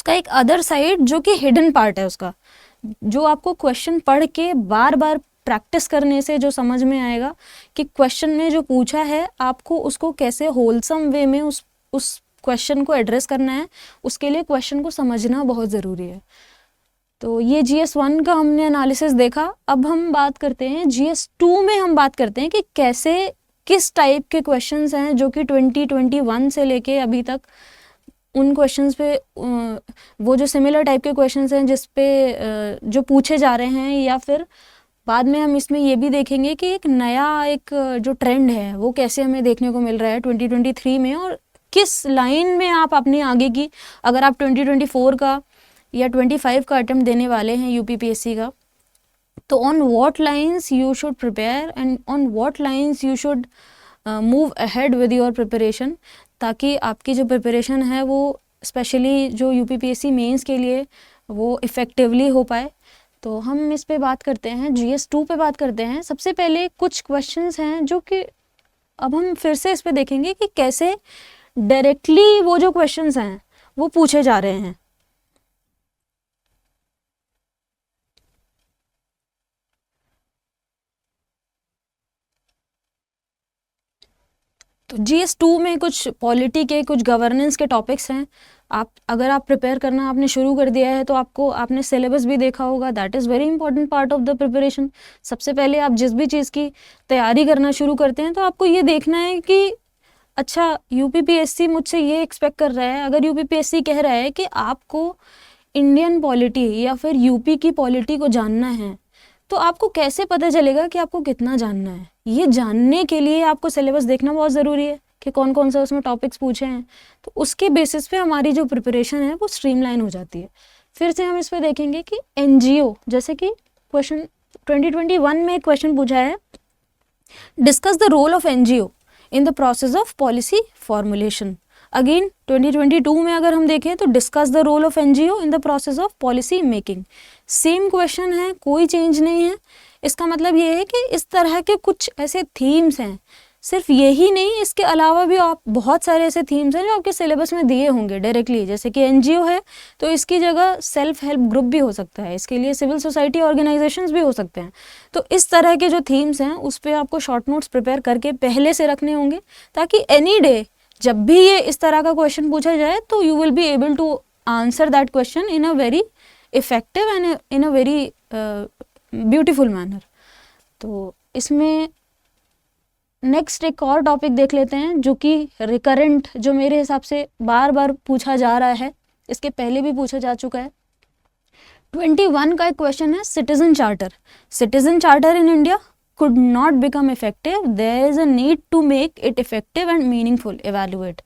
एक अदर साइड जो कि हिडन पार्ट है उसका, जो आपको क्वेश्चन पढ़ के बार बार प्रैक्टिस करने से जो समझ में आएगा कि क्वेश्चन में जो पूछा है आपको उसको कैसे होलसम वे में उस क्वेश्चन को एड्रेस करना है, उसके लिए क्वेश्चन को समझना बहुत ज़रूरी है। तो ये GS1 का हमने एनालिसिस देखा। अब हम बात करते हैं GS2 में, हम बात करते हैं कि कैसे किस टाइप के क्वेश्चंस हैं जो कि 2021 से लेके अभी तक उन क्वेश्चंस पे वो जो सिमिलर टाइप के क्वेश्चंस हैं जिस पे जो पूछे जा रहे हैं, या फिर बाद में हम इसमें ये भी देखेंगे कि एक नया एक जो ट्रेंड है वो कैसे हमें देखने को मिल रहा है 2023 में, और किस लाइन में आप अपनी आगे की, अगर आप 2024 का या 25 का अटेम्प्ट देने वाले हैं UPPSC का, तो on what lines you should prepare and on what lines you should move ahead with your preparation, ताकि आपकी जो प्रिपरेशन है वो स्पेशली जो UPPSC मेंस के लिए वो इफ़ेक्टिवली हो पाए। तो हम इस पे बात करते हैं, GS2 पे बात करते हैं। सबसे पहले कुछ क्वेश्चंस हैं जो कि अब हम फिर से इस पे देखेंगे कि कैसे डायरेक्टली वो जो क्वेश्चंस हैं वो पूछे जा रहे हैं। तो GS2 में कुछ पॉलिटी के, कुछ गवर्नेंस के टॉपिक्स हैं। अगर आप प्रिपेयर करना आपने शुरू कर दिया है तो आपने सिलेबस भी देखा होगा, that is very important part of the preparation. सबसे पहले आप जिस भी चीज़ की तैयारी करना शुरू करते हैं तो आपको ये देखना है कि अच्छा UPPSC मुझसे ये एक्सपेक्ट कर रहा है। अगर UPPSC कह रहा है कि आपको इंडियन पॉलिटी या फिर यूपी की पॉलिटी को जानना है, तो आपको कैसे पता चलेगा कि आपको कितना जानना है? ये जानने के लिए आपको सिलेबस देखना बहुत ज़रूरी है कि कौन कौन सा उसमें टॉपिक्स पूछे हैं। तो उसके बेसिस पे हमारी जो प्रिपरेशन है वो स्ट्रीमलाइन हो जाती है। फिर से हम इस पे देखेंगे कि NGO, जैसे कि क्वेश्चन 2021 में एक क्वेश्चन पूछा है, discuss the role of NGO in the process of policy formulation. Again 2022 में अगर हम देखें तो discuss the role of NGO in the process of policy making. Same question है, कोई चेंज नहीं है। इसका मतलब ये है कि इस तरह के कुछ ऐसे थीम्स हैं, सिर्फ यही नहीं, इसके अलावा भी आप बहुत सारे ऐसे थीम्स हैं जो आपके सिलेबस में दिए होंगे डायरेक्टली। जैसे कि NGO है तो इसकी जगह सेल्फ हेल्प ग्रुप भी हो सकता है, इसके लिए सिविल सोसाइटी ऑर्गेनाइजेशंस भी हो सकते हैं। तो इस तरह के जो थीम्स हैं उस पर आपको शॉर्ट नोट्स प्रिपेयर करके पहले से रखने होंगे, ताकि एनी डे जब भी ये इस तरह का क्वेश्चन पूछा जाए तो you will be able to answer that question in a very effective and in a very beautiful manner. तो इसमें नेक्स्ट एक और टॉपिक देख लेते हैं जो कि रिकरेंट, जो मेरे हिसाब से बार बार पूछा जा रहा है, इसके पहले भी पूछा जा चुका है। 21 का एक क्वेश्चन है, citizen charter. Citizen charter in India could not become effective, there is a need to make it effective and meaningful, evaluate।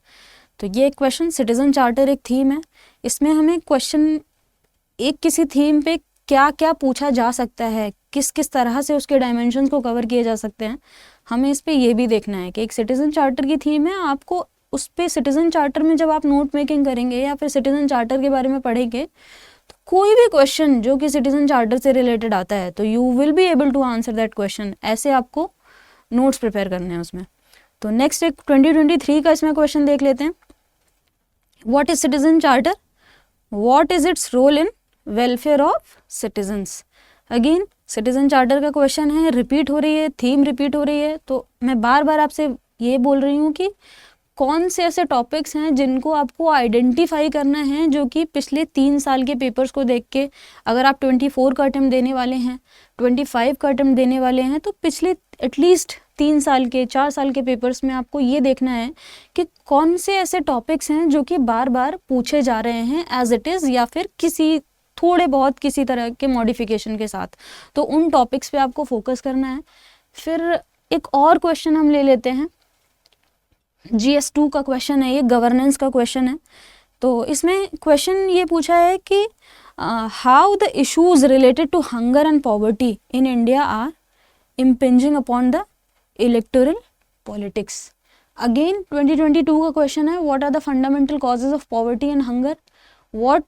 तो ये क्वेश्चन, सिटीजन चार्टर एक थीम है, इसमें हमें क्वेश्चन एक किसी थीम पे क्या क्या पूछा जा सकता है, किस किस तरह से उसके डायमेंशंस को कवर किए जा सकते हैं, हमें इस पे ये भी देखना है कि एक सिटीजन चार्टर की थीम है। आपको उस पे सिटीजन चार्टर में जब आप नोट मेकिंग करेंगे या फिर सिटीजन चार्टर के बारे में पढ़ेंगे, तो कोई भी क्वेश्चन जो कि सिटीजन चार्टर से रिलेटेड आता है तो you will be able to answer that question. ऐसे आपको नोट्स प्रिपेयर करने हैं उसमें। तो नेक्स्ट एक 2023 का इसमें क्वेश्चन देख लेते हैं। What is citizen charter, what is its role in welfare of citizens. Again citizen charter का क्वेश्चन है, रिपीट हो रही है, थीम रिपीट हो रही है। तो मैं बार बार आपसे ये बोल रही हूँ कि कौन से ऐसे टॉपिक्स हैं जिनको आपको आइडेंटिफाई करना है, जो कि पिछले 3 साल के पेपर्स को देख के, अगर आप 24 का अटेम्प्ट देने वाले हैं, 25 का अटेम्प्ट देने वाले हैं, तो पिछले एटलीस्ट 3 साल के, 4 साल के पेपर्स में आपको ये देखना है कि कौन से ऐसे टॉपिक्स हैं जो कि बार बार पूछे जा रहे हैं एज इट इज़, या फिर किसी थोड़े बहुत किसी तरह के मॉडिफिकेशन के साथ। तो उन टॉपिक्स पे आपको फोकस करना है। फिर एक और क्वेश्चन हम ले लेते हैं, GS2 का क्वेश्चन है, ये गवर्नेंस का क्वेश्चन है। तो इसमें क्वेश्चन ये पूछा है कि how the issues related to hunger and poverty in India are impinging upon the electoral politics. Again 2022 का क्वेश्चन है, what are the fundamental causes of poverty and hunger, what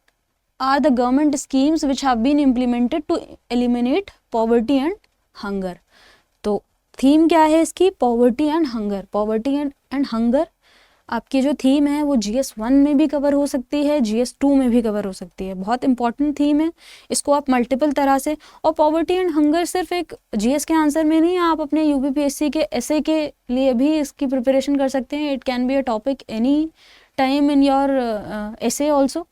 are the government schemes which have been implemented to eliminate poverty and hunger. तो थीम क्या है इसकी? Poverty and hunger. Poverty and hunger आपकी जो थीम है वो GS1 में भी कवर हो सकती है, GS2 में भी कवर हो सकती है। बहुत इंपॉर्टेंट थीम है, इसको आप मल्टीपल तरह से, और पॉवर्टी एंड हंगर सिर्फ एक GS के आंसर में नहीं, आप अपने UPPSC के essay के लिए भी इसकी प्रिपरेशन कर सकते हैं। It can be a topic any time in your essay also.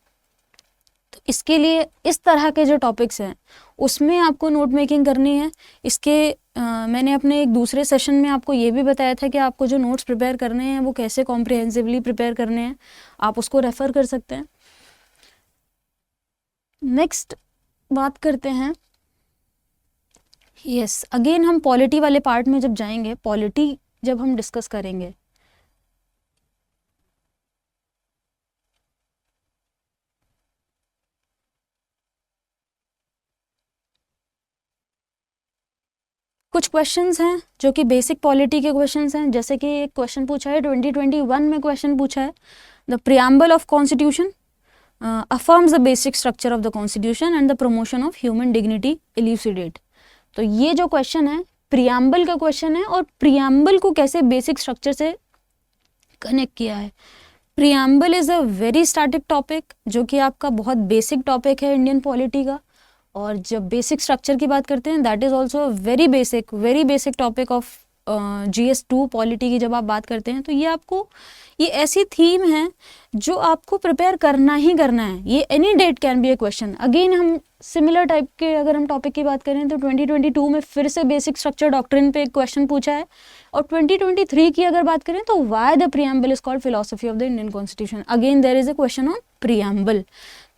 तो इसके लिए इस तरह के जो टॉपिक्स हैं उसमें आपको नोट मेकिंग करनी है। इसके मैंने अपने एक दूसरे सेशन में आपको ये भी बताया था कि आपको जो नोट्स प्रिपेयर करने हैं वो कैसे कॉम्प्रिहेंसिवली प्रिपेयर करने हैं, आप उसको रेफ़र कर सकते हैं। नेक्स्ट बात करते हैं, यस अगेन हम पॉलिटी वाले पार्ट में जब जाएंगे, पॉलिटी जब हम डिस्कस करेंगे, कुछ क्वेश्चंस हैं जो कि बेसिक पॉलिटी के क्वेश्चंस हैं। जैसे कि एक क्वेश्चन पूछा है 2021 में, क्वेश्चन पूछा है the preamble of constitution affirms the basic structure of the constitution and the promotion of human dignity elucidate. तो ये जो क्वेश्चन है प्रियम्बल का क्वेश्चन है, और प्रियम्बल को कैसे बेसिक स्ट्रक्चर से कनेक्ट किया है। Preamble is a very static topic जो कि आपका बहुत बेसिक टॉपिक है इंडियन पॉलिटी का, और जब बेसिक स्ट्रक्चर की बात करते हैं that is also very basic topic of GS2 polity की जब आप बात करते हैं। तो ये आपको, ये ऐसी थीम है जो आपको प्रिपेयर करना ही करना है। ये any date can be A question. Again हम सिमिलर टाइप के अगर हम टॉपिक की बात करें तो 2022 में फिर से बेसिक स्ट्रक्चर डॉक्ट्रिन पे एक क्वेश्चन पूछा है, और 2023 की अगर बात करें तो why the preamble is called philosophy of the Indian constitution. Again there is a question on preamble.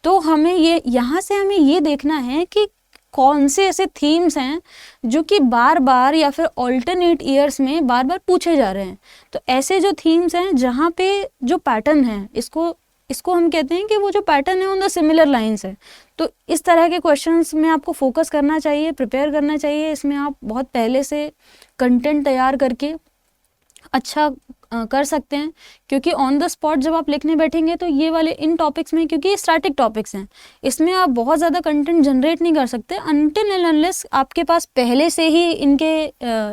तो हमें ये यहाँ से हमें ये देखना है कि कौन से ऐसे थीम्स हैं जो कि बार बार या फिर ऑल्टरनेट ईयर्स में बार बार पूछे जा रहे हैं। तो ऐसे जो थीम्स हैं जहाँ पे जो पैटर्न है, इसको हम कहते हैं कि वो जो पैटर्न है ऑन द सिमिलर लाइंस है। तो इस तरह के क्वेश्चंस में आपको फोकस करना चाहिए, प्रिपेयर करना चाहिए। इसमें आप बहुत पहले से कंटेंट तैयार करके अच्छा कर सकते हैं, क्योंकि ऑन द स्पॉट जब आप लिखने बैठेंगे तो ये वाले इन टॉपिक्स में, क्योंकि ये स्टैटिक टॉपिक्स हैं, इसमें आप बहुत ज़्यादा कंटेंट जनरेट नहीं कर सकते अनटिल एंड अनलेस आपके पास पहले से ही इनके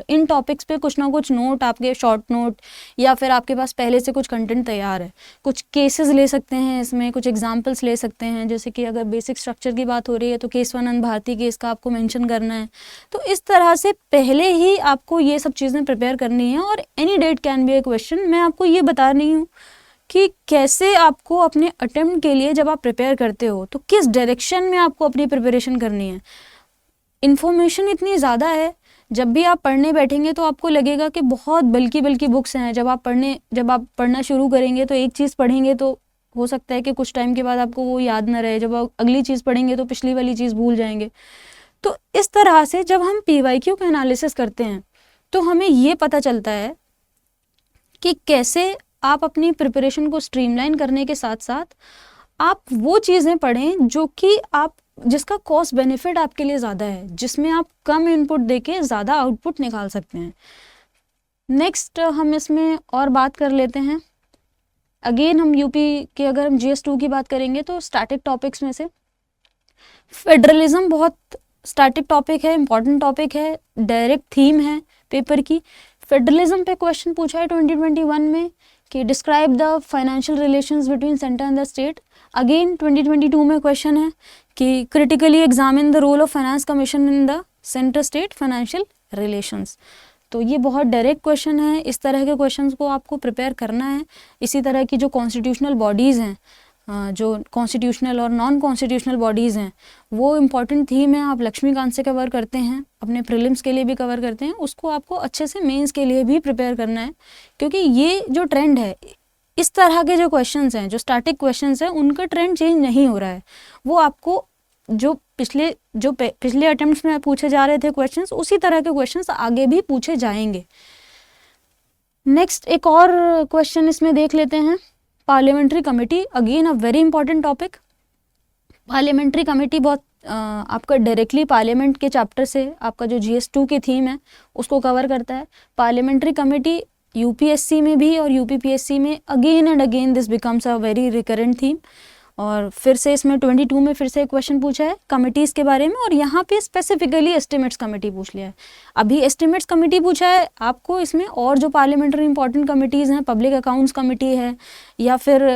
इन टॉपिक्स पे कुछ ना कुछ नोट, आपके शॉर्ट नोट, या फिर आपके पास पहले से कुछ कंटेंट तैयार है। कुछ केसेस ले सकते हैं, इसमें कुछ एग्जाम्पल्स ले सकते हैं। जैसे कि अगर बेसिक स्ट्रक्चर की बात हो रही है तो केशवानंद भारती केस का आपको मेंशन करना है। तो इस तरह से पहले ही आपको ये सब चीज़ें प्रिपेयर करनी है, और any date can be A question. मैं आपको ये बता रही हूँ कि कैसे आपको अपने अटेम्प्ट के लिए जब आप प्रिपेयर करते हो तो किस डायरेक्शन में आपको अपनी प्रिपरेशन करनी है। इन्फॉर्मेशन इतनी ज़्यादा है, जब भी आप पढ़ने बैठेंगे तो आपको लगेगा कि बहुत बल्कि बुक्स हैं। जब आप पढ़ना शुरू करेंगे तो एक चीज़ पढ़ेंगे तो हो सकता है कि कुछ टाइम के बाद आपको वो याद ना रहे, जब आप अगली चीज़ पढ़ेंगे तो पिछली वाली चीज़ भूल जाएंगे। तो इस तरह से जब हम PYQ का एनालिसिस करते हैं तो हमें ये पता चलता है कि कैसे आप अपनी प्रिपरेशन को स्ट्रीमलाइन करने के साथ साथ आप वो चीज़ें पढ़ें जो कि जिसका कॉस्ट बेनिफिट आपके लिए ज़्यादा है, जिसमें आप कम इनपुट देके ज़्यादा आउटपुट निकाल सकते हैं। नेक्स्ट हम इसमें और बात कर लेते हैं। अगेन हम यूपी के, अगर हम GS2 की बात करेंगे तो स्टैटिक टॉपिक्स में से फेडरलिज्म बहुत स्टैटिक टॉपिक है, इंपॉर्टेंट टॉपिक है, डायरेक्ट थीम है पेपर की। फेडरलिज्म पे क्वेश्चन पूछा है 2021 में कि describe the financial relations between centre and the state. Again 2022 में क्वेश्चन है कि critically examine the role of finance commission in the centre state financial relations. तो ये बहुत डायरेक्ट क्वेश्चन है, इस तरह के क्वेश्चंस को आपको प्रिपेयर करना है। इसी तरह की जो कॉन्स्टिट्यूशनल बॉडीज़ हैं, जो कॉन्स्टिट्यूशनल और नॉन कॉन्स्टिट्यूशनल बॉडीज़ हैं, वो इम्पॉर्टेंट थीम है। आप लक्ष्मीकांत से कवर करते हैं, अपने प्रीलिम्स के लिए भी कवर करते हैं, उसको आपको अच्छे से मेंस के लिए भी प्रिपेयर करना है। क्योंकि ये जो ट्रेंड है, इस तरह के जो क्वेश्चंस हैं, जो स्टैटिक क्वेश्चंस हैं, उनका ट्रेंड चेंज नहीं हो रहा है। वो आपको जो पिछले अटेम्प्ट्स में पूछे जा रहे थे क्वेश्चंस, उसी तरह के क्वेश्चंस आगे भी पूछे जाएंगे। नेक्स्ट एक और क्वेश्चन इसमें देख लेते हैं, parliamentary committee. Again a very important topic. Parliamentary committee बहुत आपका डायरेक्टली पार्लियामेंट के चैप्टर से आपका जो GS2 की थीम है उसको कवर करता है। पार्लियामेंट्री कमेटी UPSC में भी और UPPSC में again and again this becomes a very recurrent theme. और फिर से इसमें 22 में फिर से एक क्वेश्चन पूछा है कमिटीज़ के बारे में, और यहाँ पे स्पेसिफिकली एस्टिमेट्स कमेटी पूछ लिया है। अभी एस्टिमेट्स कमेटी पूछा है आपको, इसमें और जो पार्लियामेंट्री इंपॉर्टेंट कमिटीज़ हैं, पब्लिक अकाउंट्स कमेटी है, या फिर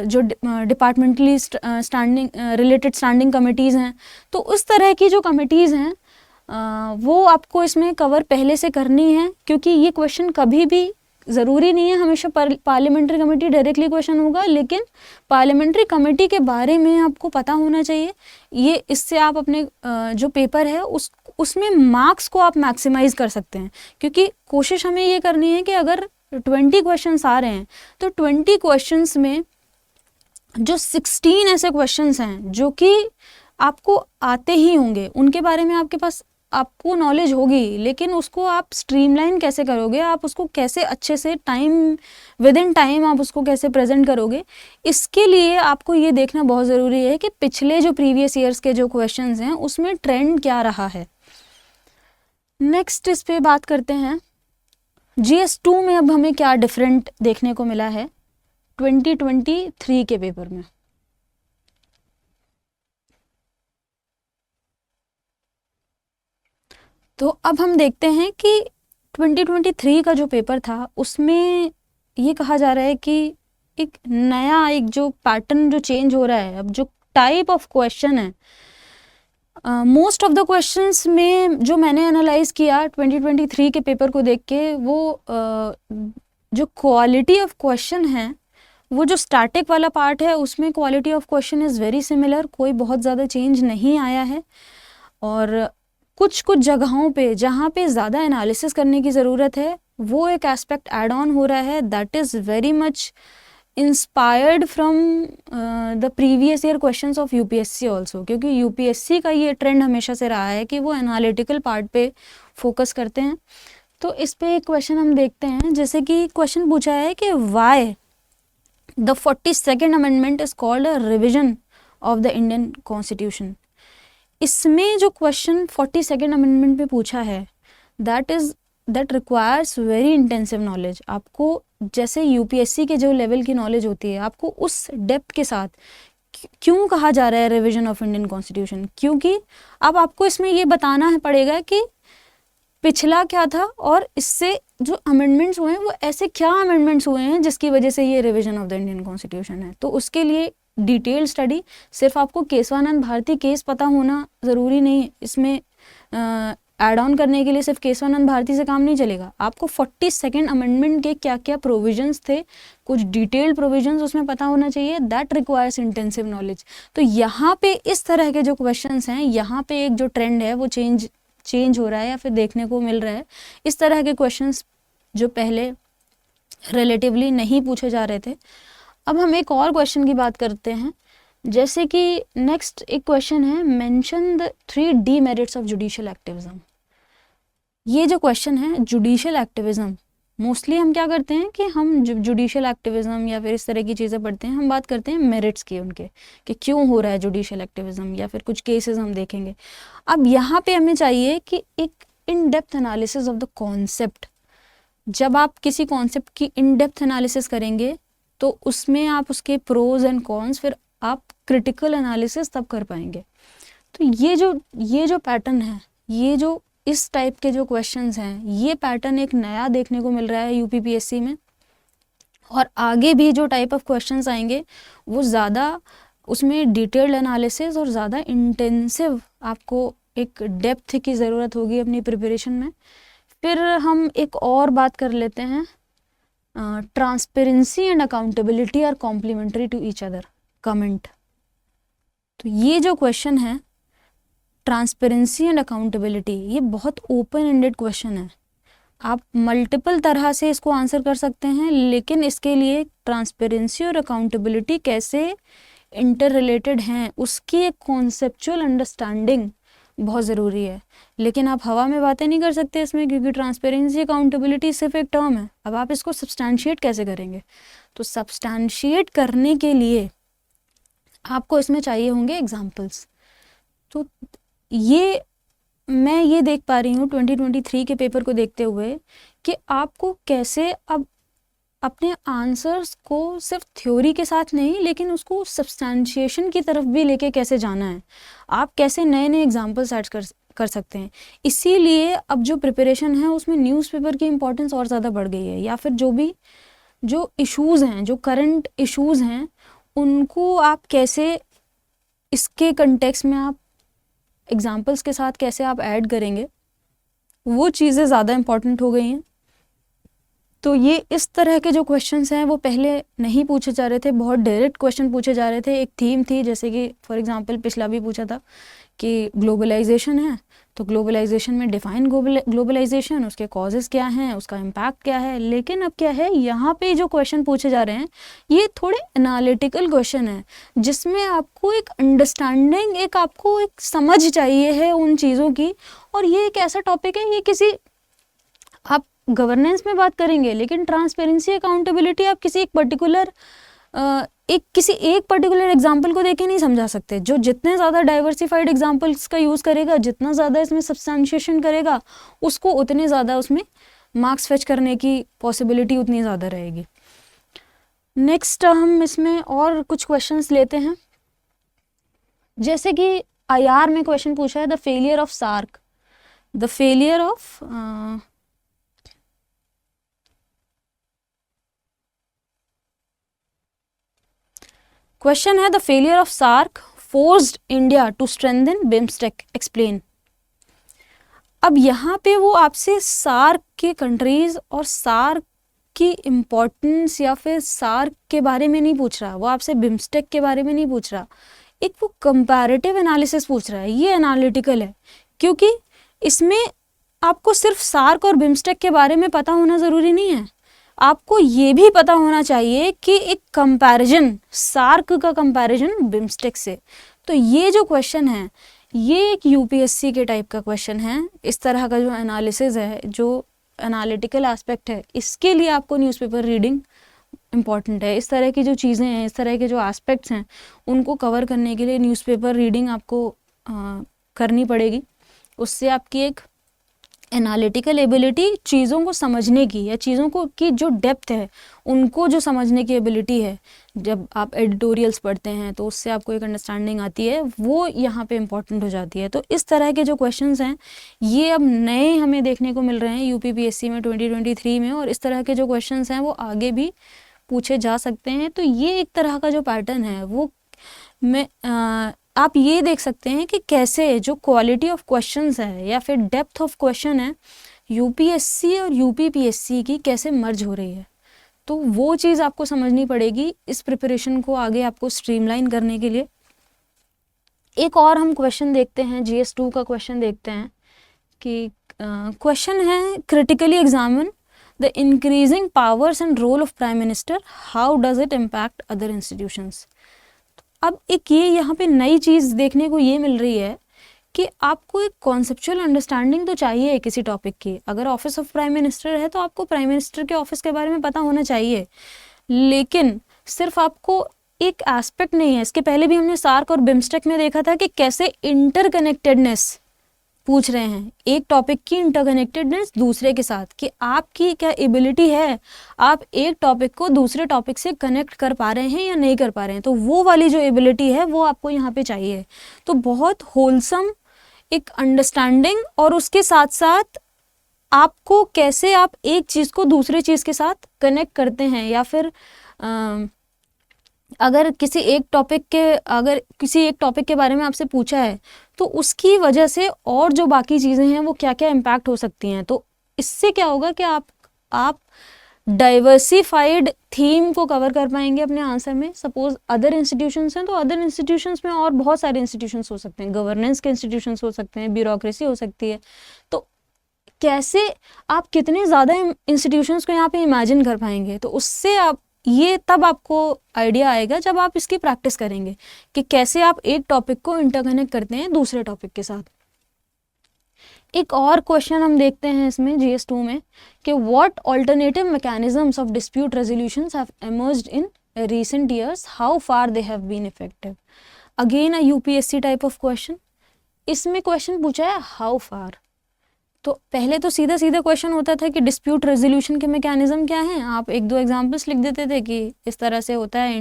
जो departmentally standing related standing committees हैं, तो उस तरह की जो कमिटीज़ हैं वो आपको इसमें कवर पहले से करनी है, क्योंकि ये क्वेश्चन कभी भी ज़रूरी नहीं है हमेशा पार्लियामेंट्री कमेटी डायरेक्टली क्वेश्चन होगा, लेकिन पार्लियामेंट्री कमेटी के बारे में आपको पता होना चाहिए। ये इससे आप अपने जो पेपर है उसमें मार्क्स को आप मैक्सिमाइज कर सकते हैं, क्योंकि कोशिश हमें ये करनी है कि अगर 20 क्वेश्चंस आ रहे हैं तो 20 क्वेश्चंस में जो 16 ऐसे क्वेश्चंस हैं जो कि आपको आते ही होंगे, उनके बारे में आपको नॉलेज होगी, लेकिन उसको आप स्ट्रीमलाइन कैसे करोगे, आप उसको कैसे अच्छे से विद इन टाइम आप उसको कैसे प्रेजेंट करोगे, इसके लिए आपको ये देखना बहुत ज़रूरी है कि पिछले जो प्रीवियस ईयर्स के जो क्वेश्चंस हैं उसमें ट्रेंड क्या रहा है। नेक्स्ट इस पे बात करते हैं GS2 में अब हमें क्या डिफरेंट देखने को मिला है 2023 के पेपर में। तो अब हम देखते हैं कि 2023 का जो पेपर था उसमें ये कहा जा रहा है कि एक जो पैटर्न जो चेंज हो रहा है, अब जो टाइप ऑफ क्वेश्चन है, मोस्ट ऑफ द क्वेश्चंस में जो मैंने एनालाइज किया 2023 के पेपर को देख के, वो जो क्वालिटी ऑफ क्वेश्चन है, वो जो स्टैटिक वाला पार्ट है उसमें quality of question is very similar, कोई बहुत ज़्यादा चेंज नहीं आया है। और कुछ जगहों पे जहाँ पे ज़्यादा एनालिसिस करने की ज़रूरत है वो एक एस्पेक्ट ऐड ऑन हो रहा है, that is very much inspired from the previous year questions of UPSC also, क्योंकि यूपीएससी का ये ट्रेंड हमेशा से रहा है कि वो एनालिटिकल पार्ट पे फोकस करते हैं। तो इस पे एक क्वेश्चन हम देखते हैं, जैसे कि क्वेश्चन पूछा है कि why the 42nd amendment is called a revision of the Indian constitution. इसमें जो क्वेश्चन 42nd अमेंडमेंट पे पूछा है that requires very intensive knowledge. आपको जैसे यूपीएससी के जो लेवल की नॉलेज होती है, आपको उस डेप्थ के साथ क्यों कहा जा रहा है रिवीजन ऑफ इंडियन कॉन्स्टिट्यूशन, क्योंकि अब आपको इसमें ये बताना है पड़ेगा कि पिछला क्या था और इससे जो अमेंडमेंट्स हुए हैं वो ऐसे क्या अमेंडमेंट्स हुए हैं जिसकी वजह से ये revision of the Indian constitution है। तो उसके लिए डिटेल स्टडी, सिर्फ आपको केशवानंद भारती केस पता होना ज़रूरी नहीं, इसमें ऐड ऑन करने के लिए सिर्फ केशवानंद भारती से काम नहीं चलेगा। आपको 42nd अमेंडमेंट के क्या क्या प्रोविजंस थे, कुछ डिटेल्ड प्रोविजंस उसमें पता होना चाहिए, दैट रिक्वायर्स इंटेंसिव नॉलेज। तो यहाँ पे इस तरह के जो क्वेश्चंस हैं, यहाँ पे एक जो ट्रेंड है वो चेंज हो रहा है या फिर देखने को मिल रहा है। इस तरह के क्वेश्चंस जो पहले रिलेटिवली नहीं पूछे जा रहे थे। अब हम एक और क्वेश्चन की बात करते हैं, जैसे कि नेक्स्ट एक क्वेश्चन है, mention the 3 demerits of judicial activism. ये जो क्वेश्चन है जुडिशियल एक्टिविज्म, मोस्टली हम क्या करते हैं कि हम जुडिशियल एक्टिविज्म या फिर इस तरह की चीज़ें पढ़ते हैं, हम बात करते हैं मेरिट्स की, उनके कि क्यों हो रहा है जुडिशियल एक्टिविज्म, या फिर कुछ केसेस हम देखेंगे। अब यहाँ पे हमें चाहिए कि एक in depth analysis of the concept. जब आप किसी कॉन्सेप्ट की इन डेप्थ एनालिसिस करेंगे तो उसमें आप उसके प्रोज एंड कॉन्स, फिर आप क्रिटिकल एनालिसिस तब कर पाएंगे। तो ये जो पैटर्न है, ये जो इस टाइप के जो क्वेश्चंस हैं, ये पैटर्न एक नया देखने को मिल रहा है यूपीपीएससी में। और आगे भी जो टाइप ऑफ क्वेश्चंस आएंगे वो ज़्यादा उसमें डिटेल्ड एनालिसिस और ज़्यादा इंटेंसिव, आपको एक डेप्थ की ज़रूरत होगी अपनी प्रिपरेशन में। फिर हम एक और बात कर लेते हैं, transparency and accountability are complementary to each other, comment. तो ये जो क्वेश्चन है ट्रांसपेरेंसी एंड अकाउंटेबिलिटी, ये बहुत ओपन एंडेड क्वेश्चन है, आप मल्टीपल तरह से इसको आंसर कर सकते हैं, लेकिन इसके लिए ट्रांसपेरेंसी और अकाउंटेबिलिटी कैसे इंटर रिलेटेड हैं उसकी एक कॉन्सेप्चुअल अंडरस्टैंडिंग बहुत ज़रूरी है। लेकिन आप हवा में बातें नहीं कर सकते इसमें, क्योंकि ट्रांसपेरेंसी अकाउंटेबिलिटी सिर्फ एक टर्म है। अब आप इसको सब्सटैंशिएट कैसे करेंगे? तो सब्सटैंशिएट करने के लिए आपको इसमें चाहिए होंगे एग्जाम्पल्स। तो मैं ये देख पा रही हूँ 2023 के पेपर को देखते हुए कि आपको कैसे अब अपने आंसर्स को सिर्फ थ्योरी के साथ नहीं, लेकिन उसको सब्सटैंशिएशन की तरफ भी लेके कैसे जाना है, आप कैसे नए नए एग्जाम्पल्स ऐड कर सकते हैं। इसीलिए अब जो प्रिपरेशन है उसमें न्यूज़पेपर की इम्पोर्टेंस और ज़्यादा बढ़ गई है, या फिर जो इश्यूज़ हैं, जो करंट इश्यूज़ हैं, उनको आप कैसे इसके कंटेक्स्ट में आप एग्जाम्पल्स के साथ कैसे आप ऐड करेंगे, वो चीज़ें ज़्यादा इम्पॉर्टेंट हो गई हैं। तो ये इस तरह के जो क्वेश्चंस हैं वो पहले नहीं पूछे जा रहे थे, बहुत डायरेक्ट क्वेश्चन पूछे जा रहे थे। एक थीम थी, जैसे कि फॉर एग्जांपल पिछला भी पूछा था कि ग्लोबलाइजेशन है, तो ग्लोबलाइजेशन में डिफाइन ग्लोबलाइजेशन, उसके कॉजेज़ क्या हैं, उसका इम्पैक्ट क्या है। लेकिन अब क्या है, यहाँ पे जो क्वेश्चन पूछे जा रहे हैं ये थोड़े एनालिटिकल क्वेश्चन है, जिसमें आपको एक अंडरस्टैंडिंग, एक आपको एक समझ चाहिए है उन चीज़ों की। और ये एक ऐसा टॉपिक है, ये किसी आप गवर्नेंस में बात करेंगे, लेकिन ट्रांसपेरेंसी, अकाउंटेबिलिटी आप किसी एक पर्टिकुलर एग्जाम्पल को देके नहीं समझा सकते। जो जितने ज़्यादा डाइवर्सिफाइड एग्जाम्पल्स का यूज़ करेगा, जितना ज़्यादा इसमें सब्सटेंशिएशन करेगा, उसको उतने ज़्यादा उसमें मार्क्स फेच करने की पॉसिबिलिटी उतनी ज़्यादा रहेगी। नेक्स्ट हम इसमें और कुछ क्वेश्चंस लेते हैं, जैसे कि IR में क्वेश्चन पूछा है, the failure of SAARC, the failure of question है, the failure of SAARC forced India to strengthen BIMSTEC, explain. अब यहाँ पे वो आपसे सार्क के कंट्रीज और सार्क की इम्पोर्टेंस या फिर सार्क के बारे में नहीं पूछ रहा, वो आपसे बिम्स्टेक के बारे में नहीं पूछ रहा, एक वो कंपैरेटिव एनालिसिस पूछ रहा है। ये एनालिटिकल है, क्योंकि इसमें आपको सिर्फ सार्क और बिम्स्टेक के बारे में पता होना ज़रूरी नहीं है, आपको ये भी पता होना चाहिए कि एक कंपैरिजन, सार्क का कंपैरिजन बिम्स्टेक से। तो ये जो क्वेश्चन है ये एक UPSC के टाइप का क्वेश्चन है। इस तरह का जो एनालिसिस है, जो एनालिटिकल एस्पेक्ट है, इसके लिए आपको न्यूज़पेपर रीडिंग इम्पॉर्टेंट है। इस तरह की जो चीज़ें हैं, इस तरह के जो एस्पेक्ट्स हैं, उनको कवर करने के लिए न्यूज़पेपर रीडिंग आपको करनी पड़ेगी। उससे आपकी एक एनालिटिकल एबिलिटी, चीज़ों को समझने की या चीज़ों को की जो डेप्थ है उनको जो समझने की एबिलिटी है, जब आप एडिटोरियल्स पढ़ते हैं तो उससे आपको एक अंडरस्टैंडिंग आती है, वो यहाँ पे इम्पॉर्टेंट हो जाती है। तो इस तरह के जो क्वेश्चंस हैं ये अब नए हमें देखने को मिल रहे हैं UPPSC में 2023 में, और इस तरह के जो क्वेश्चंस हैं वो आगे भी पूछे जा सकते हैं। तो ये एक तरह का जो पैटर्न है वो आप ये देख सकते हैं कि कैसे जो क्वालिटी ऑफ क्वेश्चंस है या फिर डेप्थ ऑफ क्वेश्चन है UPSC और UPPSC की कैसे मर्ज हो रही है। तो वो चीज़ आपको समझनी पड़ेगी इस प्रिपरेशन को आगे आपको स्ट्रीमलाइन करने के लिए। एक और हम क्वेश्चन देखते हैं, GS2 का क्वेश्चन देखते हैं कि क्वेश्चन है, critically examine the increasing powers and role of prime minister, how does it impact other institutions. अब एक ये यहाँ पे नई चीज़ देखने को ये मिल रही है कि आपको एक कॉन्सेप्चुअल अंडरस्टैंडिंग तो चाहिए किसी टॉपिक की। अगर ऑफिस ऑफ प्राइम मिनिस्टर है तो आपको प्राइम मिनिस्टर के ऑफिस के बारे में पता होना चाहिए, लेकिन सिर्फ आपको एक एस्पेक्ट नहीं है। इसके पहले भी हमने सार्क और बिम्स्टेक में देखा था कि कैसे इंटरकनेक्टेडनेस पूछ रहे हैं, एक टॉपिक की इंटरकनेक्टेडनेस दूसरे के साथ, कि आपकी क्या एबिलिटी है, आप एक टॉपिक को दूसरे टॉपिक से कनेक्ट कर पा रहे हैं या नहीं कर पा रहे हैं। तो वो वाली जो एबिलिटी है वो आपको यहाँ पे चाहिए। तो बहुत होलसम एक अंडरस्टैंडिंग, और उसके साथ साथ आपको कैसे आप एक चीज़ को दूसरे चीज़ के साथ कनेक्ट करते हैं, या फिर अगर किसी एक टॉपिक के बारे में आपसे पूछा है तो उसकी वजह से और जो बाकी चीज़ें हैं वो क्या क्या इम्पैक्ट हो सकती हैं। तो इससे क्या होगा कि आप डाइवर्सिफाइड थीम को कवर कर पाएंगे अपने आंसर में। सपोज अदर इंस्टीट्यूशंस हैं तो अदर इंस्टीट्यूशंस में और बहुत सारे इंस्टीट्यूशंस हो सकते हैं, गवर्नेंस के इंस्टीट्यूशंस हो सकते हैं, ब्यूरोक्रेसी हो सकती है। तो कैसे आप कितने ज़्यादा इंस्टीट्यूशंस को यहाँ पे इमेजिन कर पाएंगे, तो उससे तब आपको आइडिया आएगा जब आप इसकी प्रैक्टिस करेंगे कि कैसे आप एक टॉपिक को इंटरकनेक्ट करते हैं दूसरे टॉपिक के साथ। एक और क्वेश्चन हम देखते हैं इसमें GS2 में कि what alternative mechanisms of dispute resolutions have emerged in recent years, how far they have been effective। Again a UPSC type of question. इसमें क्वेश्चन पूछा है हाउ फार, तो पहले तो सीधा सीधा क्वेश्चन होता था कि डिस्प्यूट रेजोल्यूशन के मैकेनिज्म क्या हैं, आप एक दो एग्जांपल्स लिख देते थे कि इस तरह से होता है,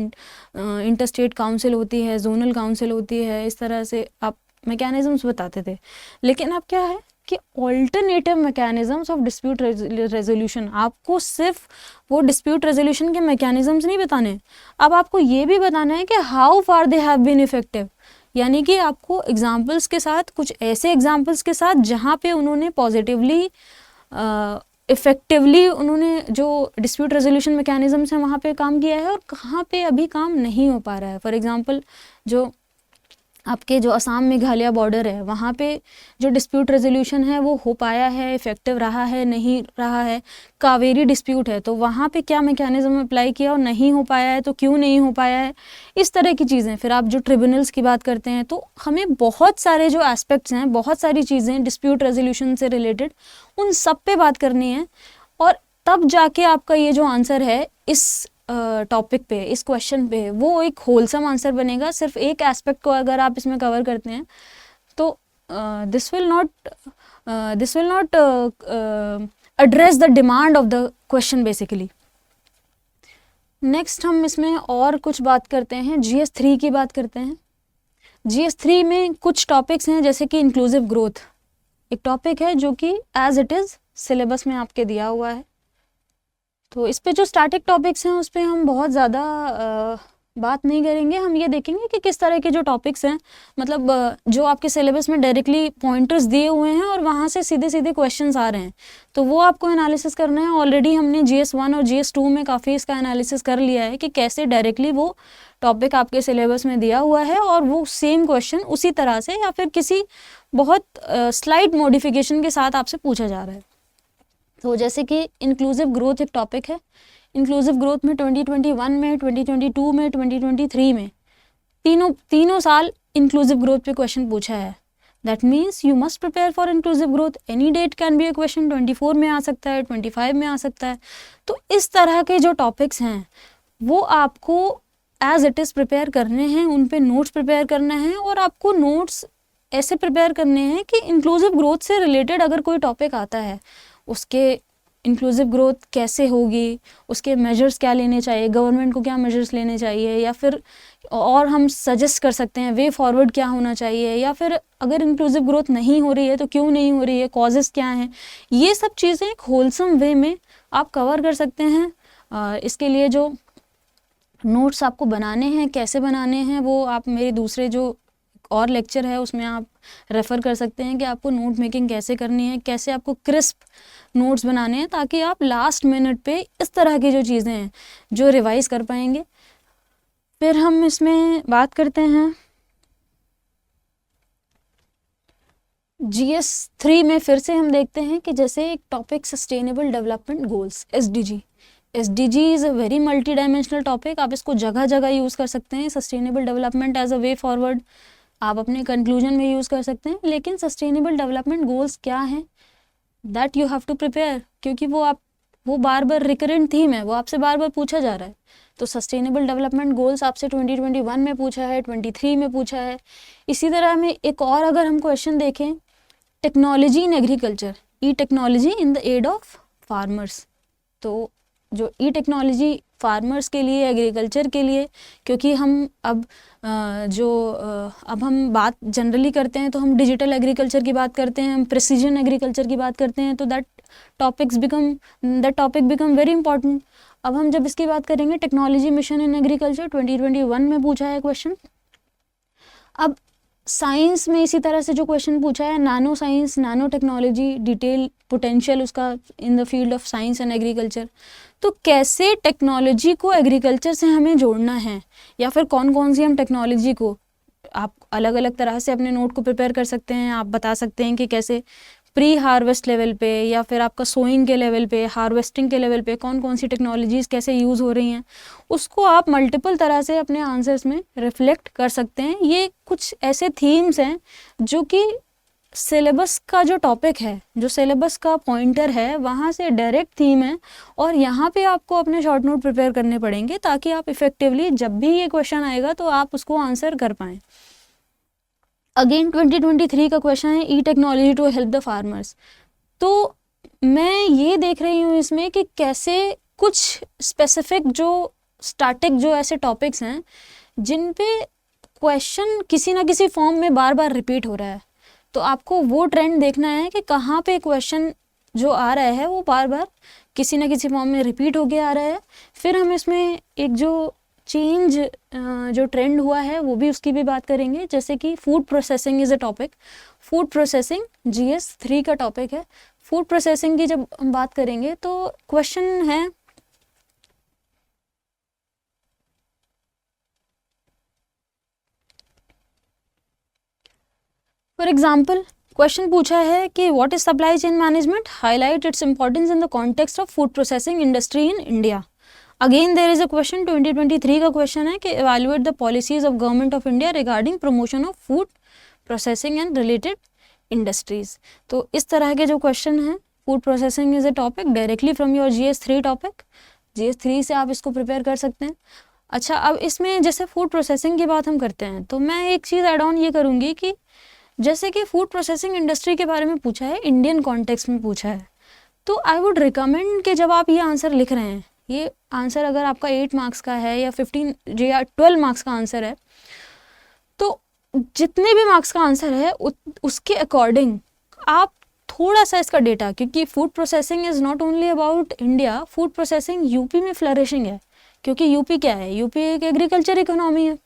इंटर स्टेट काउंसिल होती है, जोनल काउंसिल होती है, इस तरह से आप मैकेनिज्म्स बताते थे। लेकिन अब क्या है कि alternative mechanisms of dispute resolution, आपको सिर्फ वो डिस्प्यूट रेजोल्यूशन के मैकेनिज्म्स नहीं बताने, अब आपको ये भी बताना है कि how far they have been effective, यानी कि आपको एग्जाम्पल्स के साथ, कुछ ऐसे एग्जाम्पल्स के साथ जहाँ पे उन्होंने पॉजिटिवली इफ़ेक्टिवली उन्होंने जो डिस्प्यूट रेजोल्यूशन मैकेनिज्म्स हैं वहाँ पे काम किया है और कहाँ पे अभी काम नहीं हो पा रहा है। फॉर एग्जांपल जो आपके जो असम मेघालय बॉर्डर है वहाँ पे जो डिस्प्यूट रेजोल्यूशन है वो हो पाया है, इफ़ेक्टिव रहा है, नहीं रहा है। कावेरी डिस्प्यूट है तो वहाँ पे क्या मैकेनिज्म अप्लाई किया और नहीं हो पाया है तो क्यों नहीं हो पाया है, इस तरह की चीज़ें। फिर आप जो ट्रिब्यूनल्स की बात करते हैं तो हमें बहुत सारे जो एस्पेक्ट्स हैं, बहुत सारी चीज़ें डिस्प्यूट रेजोल्यूशन से रिलेटेड, उन सब पे बात करनी है। और तब जाके आपका ये जो आंसर है इस टॉपिक पे, इस क्वेश्चन पे, वो एक होलसम आंसर बनेगा। सिर्फ एक एस्पेक्ट को अगर आप इसमें कवर करते हैं तो this will not address the demand of the question basically. Next हम इसमें और कुछ बात करते हैं, GS 3 की बात करते हैं। GS 3 में कुछ टॉपिक्स हैं जैसे कि इंक्लूसिव ग्रोथ, एक टॉपिक है जो कि एज इट इज़ सिलेबस में आपके दिया हुआ है। तो इस पे जो स्टैटिक टॉपिक्स हैं उस पे हम बहुत ज़्यादा बात नहीं करेंगे। हम ये देखेंगे कि किस तरह के जो टॉपिक्स हैं, मतलब जो आपके सिलेबस में डायरेक्टली पॉइंटर्स दिए हुए हैं और वहाँ से सीधे सीधे क्वेश्चंस आ रहे हैं, तो वो आपको एनालिसिस करना है। ऑलरेडी हमने GS 1 और GS 2 में काफ़ी इसका एनालिसिस कर लिया है कि कैसे डायरेक्टली वो टॉपिक आपके सिलेबस में दिया हुआ है और वो सेम क्वेश्चन उसी तरह से या फिर किसी बहुत स्लाइट मॉडिफिकेशन के साथ आपसे पूछा जा रहा है। तो जैसे कि इंक्लूसिव ग्रोथ एक टॉपिक है। इंक्लूसिव ग्रोथ में 2021 में, 2022 में, 2023 में तीनों साल इंक्लूसिव ग्रोथ पे क्वेश्चन पूछा है। That means you must prepare for inclusive growth. Any date can be A question, 24 में आ सकता है, 25 में आ सकता है। तो इस तरह के जो टॉपिक्स हैं वो आपको एज इट इज़ प्रिपेयर करने हैं, उन पे नोट्स प्रिपेयर करना है। और आपको नोट्स ऐसे प्रिपेयर करने हैं कि इंक्लूसिव ग्रोथ से रिलेटेड अगर कोई टॉपिक आता है, उसके इंक्लूसिव ग्रोथ कैसे होगी, उसके मेजर्स क्या लेने चाहिए, गवर्नमेंट को क्या मेजर्स लेने चाहिए, या फिर और हम सजेस्ट कर सकते हैं वे फॉरवर्ड क्या होना चाहिए, या फिर अगर इंक्लूसिव ग्रोथ नहीं हो रही है तो क्यों नहीं हो रही है, कॉजेज़ क्या हैं, ये सब चीज़ें एक होलसम वे में आप कवर कर सकते हैं। इसके लिए जो नोट्स आपको बनाने हैं, कैसे बनाने हैं, वो आप मेरे दूसरे जो और लेक्चर है उसमें आप रेफ़र कर सकते हैं कि आपको नोट मेकिंग कैसे करनी है, कैसे आपको क्रिस्प नोट्स बनाने हैं, ताकि आप लास्ट मिनट पे इस तरह की जो चीज़ें हैं जो रिवाइज कर पाएंगे। फिर हम इसमें बात करते हैं GS 3 में। फिर से हम देखते हैं कि जैसे एक topic sustainable development goals, SDG। SDG is a very multi dimensional topic. आप इसको जगह जगह यूज़ कर सकते हैं। Sustainable development as a way forward आप अपने कंक्लूजन में यूज़ कर सकते हैं। लेकिन सस्टेनेबल डेवलपमेंट गोल्स क्या हैं, that you have to prepare, क्योंकि वो बार बार रिकरेंट थीम है, वो आपसे बार बार पूछा जा रहा है। तो सस्टेनेबल डेवलपमेंट गोल्स आपसे 2021 में पूछा है, 23 में पूछा है। इसी तरह में एक और अगर हम क्वेश्चन देखें, technology in agriculture, e technology in the aid of farmers. तो जो ई टेक्नोलॉजी फार्मर्स के लिए, एग्रीकल्चर के लिए, क्योंकि हम अब अब हम बात जनरली करते हैं तो हम डिजिटल एग्रीकल्चर की बात करते हैं, हम प्रिसीजन एग्रीकल्चर की बात करते हैं, तो that topic become very important. अब हम जब इसकी बात करेंगे, टेक्नोलॉजी मिशन इन एग्रीकल्चर 2021 में पूछा है क्वेश्चन। अब साइंस में इसी तरह से जो क्वेश्चन पूछा है, nano science, nano technology, detail potential उसका in the field of science and agriculture. तो कैसे टेक्नोलॉजी को एग्रीकल्चर से हमें जोड़ना है, या फिर कौन कौन सी हम टेक्नोलॉजी को, आप अलग अलग तरह से अपने नोट को प्रिपेयर कर सकते हैं। आप बता सकते हैं कि कैसे प्री हार्वेस्ट लेवल पे, या फिर आपका सोइंग के लेवल पे, हार्वेस्टिंग के लेवल पे कौन कौन सी टेक्नोलॉजीज़ कैसे यूज़ हो रही हैं, उसको आप मल्टीपल तरह से अपने आंसर्स में रिफ्लेक्ट कर सकते हैं। ये कुछ ऐसे थीम्स हैं जो कि सिलेबस का जो टॉपिक है, जो सिलेबस का पॉइंटर है, वहाँ से डायरेक्ट थीम है, और यहाँ पे आपको अपने शॉर्ट नोट प्रिपेयर करने पड़ेंगे ताकि आप इफ़ेक्टिवली जब भी ये क्वेश्चन आएगा तो आप उसको आंसर कर पाएँ। अगेन 2023 का क्वेश्चन है, e technology to help the farmers. तो मैं ये देख रही हूँ इसमें कि कैसे कुछ स्पेसिफिक जो स्टैटिक जो ऐसे टॉपिक्स हैं जिन पे क्वेश्चन किसी ना किसी फॉर्म में बार बार रिपीट हो रहा है, तो आपको वो ट्रेंड देखना है कि कहाँ पे क्वेश्चन जो आ रहा है वो बार बार किसी ना किसी फॉर्म में रिपीट हो के आ रहा है। फिर हम इसमें एक जो चेंज जो ट्रेंड हुआ है वो भी उसकी भी बात करेंगे, जैसे कि food processing is a topic. Food processing GS 3 का टॉपिक है। फूड प्रोसेसिंग की जब हम बात करेंगे तो क्वेश्चन है, फॉर एग्जाम्पल क्वेश्चन पूछा है कि what is supply chain management, highlight its importance in the context of food processing industry in India. Again there is a question, 2023 का क्वेश्चन है कि evaluate the policies of government of India regarding promotion of food processing and related industries. तो इस तरह के जो क्वेश्चन हैं, food processing is a topic directly from your GS 3 टॉपिक। GS 3 से आप इसको प्रिपेयर कर सकते हैं। अच्छा, अब इसमें जैसे फूड प्रोसेसिंग की बात हम करते हैं तो मैं एक चीज़ एड ऑन ये करूँगी कि जैसे कि फूड प्रोसेसिंग इंडस्ट्री के बारे में पूछा है, इंडियन कॉन्टेक्स्ट में पूछा है, तो आई वुड रिकमेंड कि जब आप ये आंसर लिख रहे हैं, ये आंसर अगर आपका 8 मार्क्स का है या 15 या 12 मार्क्स का आंसर है, तो जितने भी मार्क्स का आंसर है उसके अकॉर्डिंग आप थोड़ा सा इसका डेटा, क्योंकि food processing is not only about India, food processing UP में फ्लरिशिंग है, क्योंकि यूपी क्या है, यूपी एक एग्रीकल्चर इकोनॉमी है।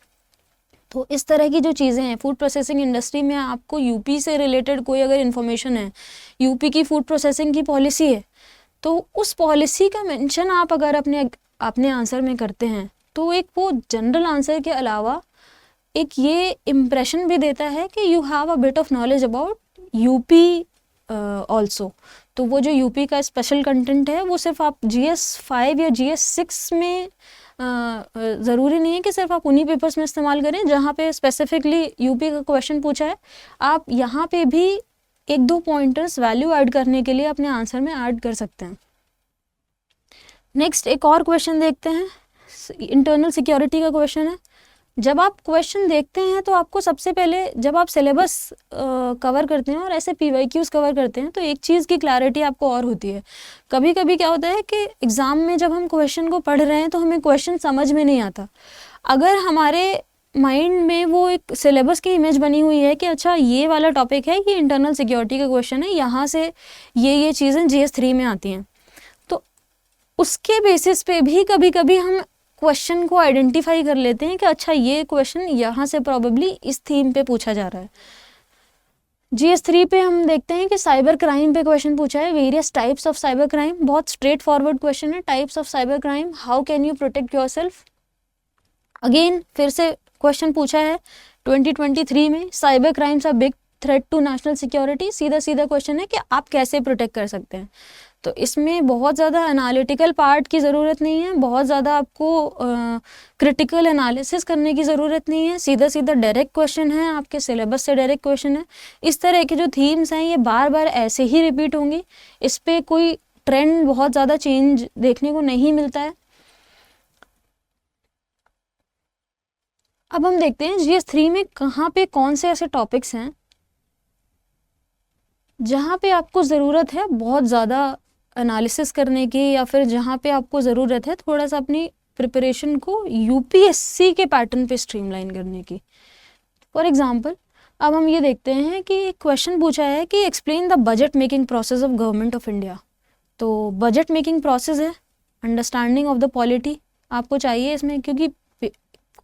तो इस तरह की जो चीज़ें हैं फूड प्रोसेसिंग इंडस्ट्री में, आपको यूपी से रिलेटेड कोई अगर इन्फॉर्मेशन है, यूपी की फूड प्रोसेसिंग की पॉलिसी है, तो उस पॉलिसी का मेंशन आप अगर अपने आंसर में करते हैं तो एक वो जनरल आंसर के अलावा एक ये इम्प्रेशन भी देता है कि you have a bit of knowledge about UP also. तो वो जो यूपी का स्पेशल कंटेंट है वो सिर्फ आप GS 5 या GS 6 में ज़रूरी नहीं है कि सिर्फ आप उन्हीं पेपर्स में इस्तेमाल करें जहाँ पे स्पेसिफिकली यूपी का क्वेश्चन पूछा है। आप यहाँ पे भी एक दो पॉइंटर्स वैल्यू ऐड करने के लिए अपने आंसर में ऐड कर सकते हैं। नेक्स्ट एक और क्वेश्चन देखते हैं, इंटरनल सिक्योरिटी का क्वेश्चन है। जब आप क्वेश्चन देखते हैं तो आपको सबसे पहले जब आप सिलेबस कवर करते हैं और ऐसे PYQs कवर करते हैं तो एक चीज़ की क्लैरिटी आपको और होती है। कभी कभी क्या होता है कि एग्ज़ाम में जब हम क्वेश्चन को पढ़ रहे हैं तो हमें क्वेश्चन समझ में नहीं आता। अगर हमारे माइंड में वो एक सिलेबस की इमेज बनी हुई है कि अच्छा ये वाला टॉपिक है, ये इंटरनल सिक्योरिटी का क्वेश्चन है, यहाँ से ये चीज़ें GS 3 में आती हैं, तो उसके बेसिस पे भी कभी कभी हम क्वेश्चन को आइडेंटिफाई कर लेते हैं कि अच्छा ये क्वेश्चन यहाँ से प्रॉबेबली इस थीम पे पूछा जा रहा है। GS 3 पे हम देखते हैं कि साइबर क्राइम पे क्वेश्चन पूछा है, various types of cyber crime, बहुत स्ट्रेट फॉरवर्ड क्वेश्चन है। Types of cyber crime, how can you protect yourself. Again फिर से क्वेश्चन पूछा है 2023 में, cyber crimes are big threat to national security. सीधा सीधा क्वेश्चन है कि आप कैसे प्रोटेक्ट कर सकते हैं। तो इसमें बहुत ज़्यादा एनालिटिकल पार्ट की ज़रूरत नहीं है, बहुत ज़्यादा आपको क्रिटिकल एनालिसिस करने की ज़रूरत नहीं है, सीधा सीधा डायरेक्ट क्वेश्चन है, आपके सिलेबस से डायरेक्ट क्वेश्चन है। इस तरह के जो थीम्स हैं ये बार बार ऐसे ही रिपीट होंगी, इस पर कोई ट्रेंड बहुत ज़्यादा चेंज देखने को नहीं मिलता है। अब हम देखते हैं GS 3 में कहाँ पे कौन से ऐसे टॉपिक्स हैं जहाँ पे आपको ज़रूरत है बहुत ज़्यादा एनालिसिस करने की, या फिर जहाँ पे आपको ज़रूरत है थोड़ा सा अपनी प्रिपरेशन को UPSC के पैटर्न पे स्ट्रीमलाइन करने की। फॉर एग्जांपल अब हम ये देखते हैं कि क्वेश्चन पूछा है कि explain the budget making process of government of India. तो बजट मेकिंग प्रोसेस है, अंडरस्टैंडिंग ऑफ द पॉलिटी आपको चाहिए इसमें, क्योंकि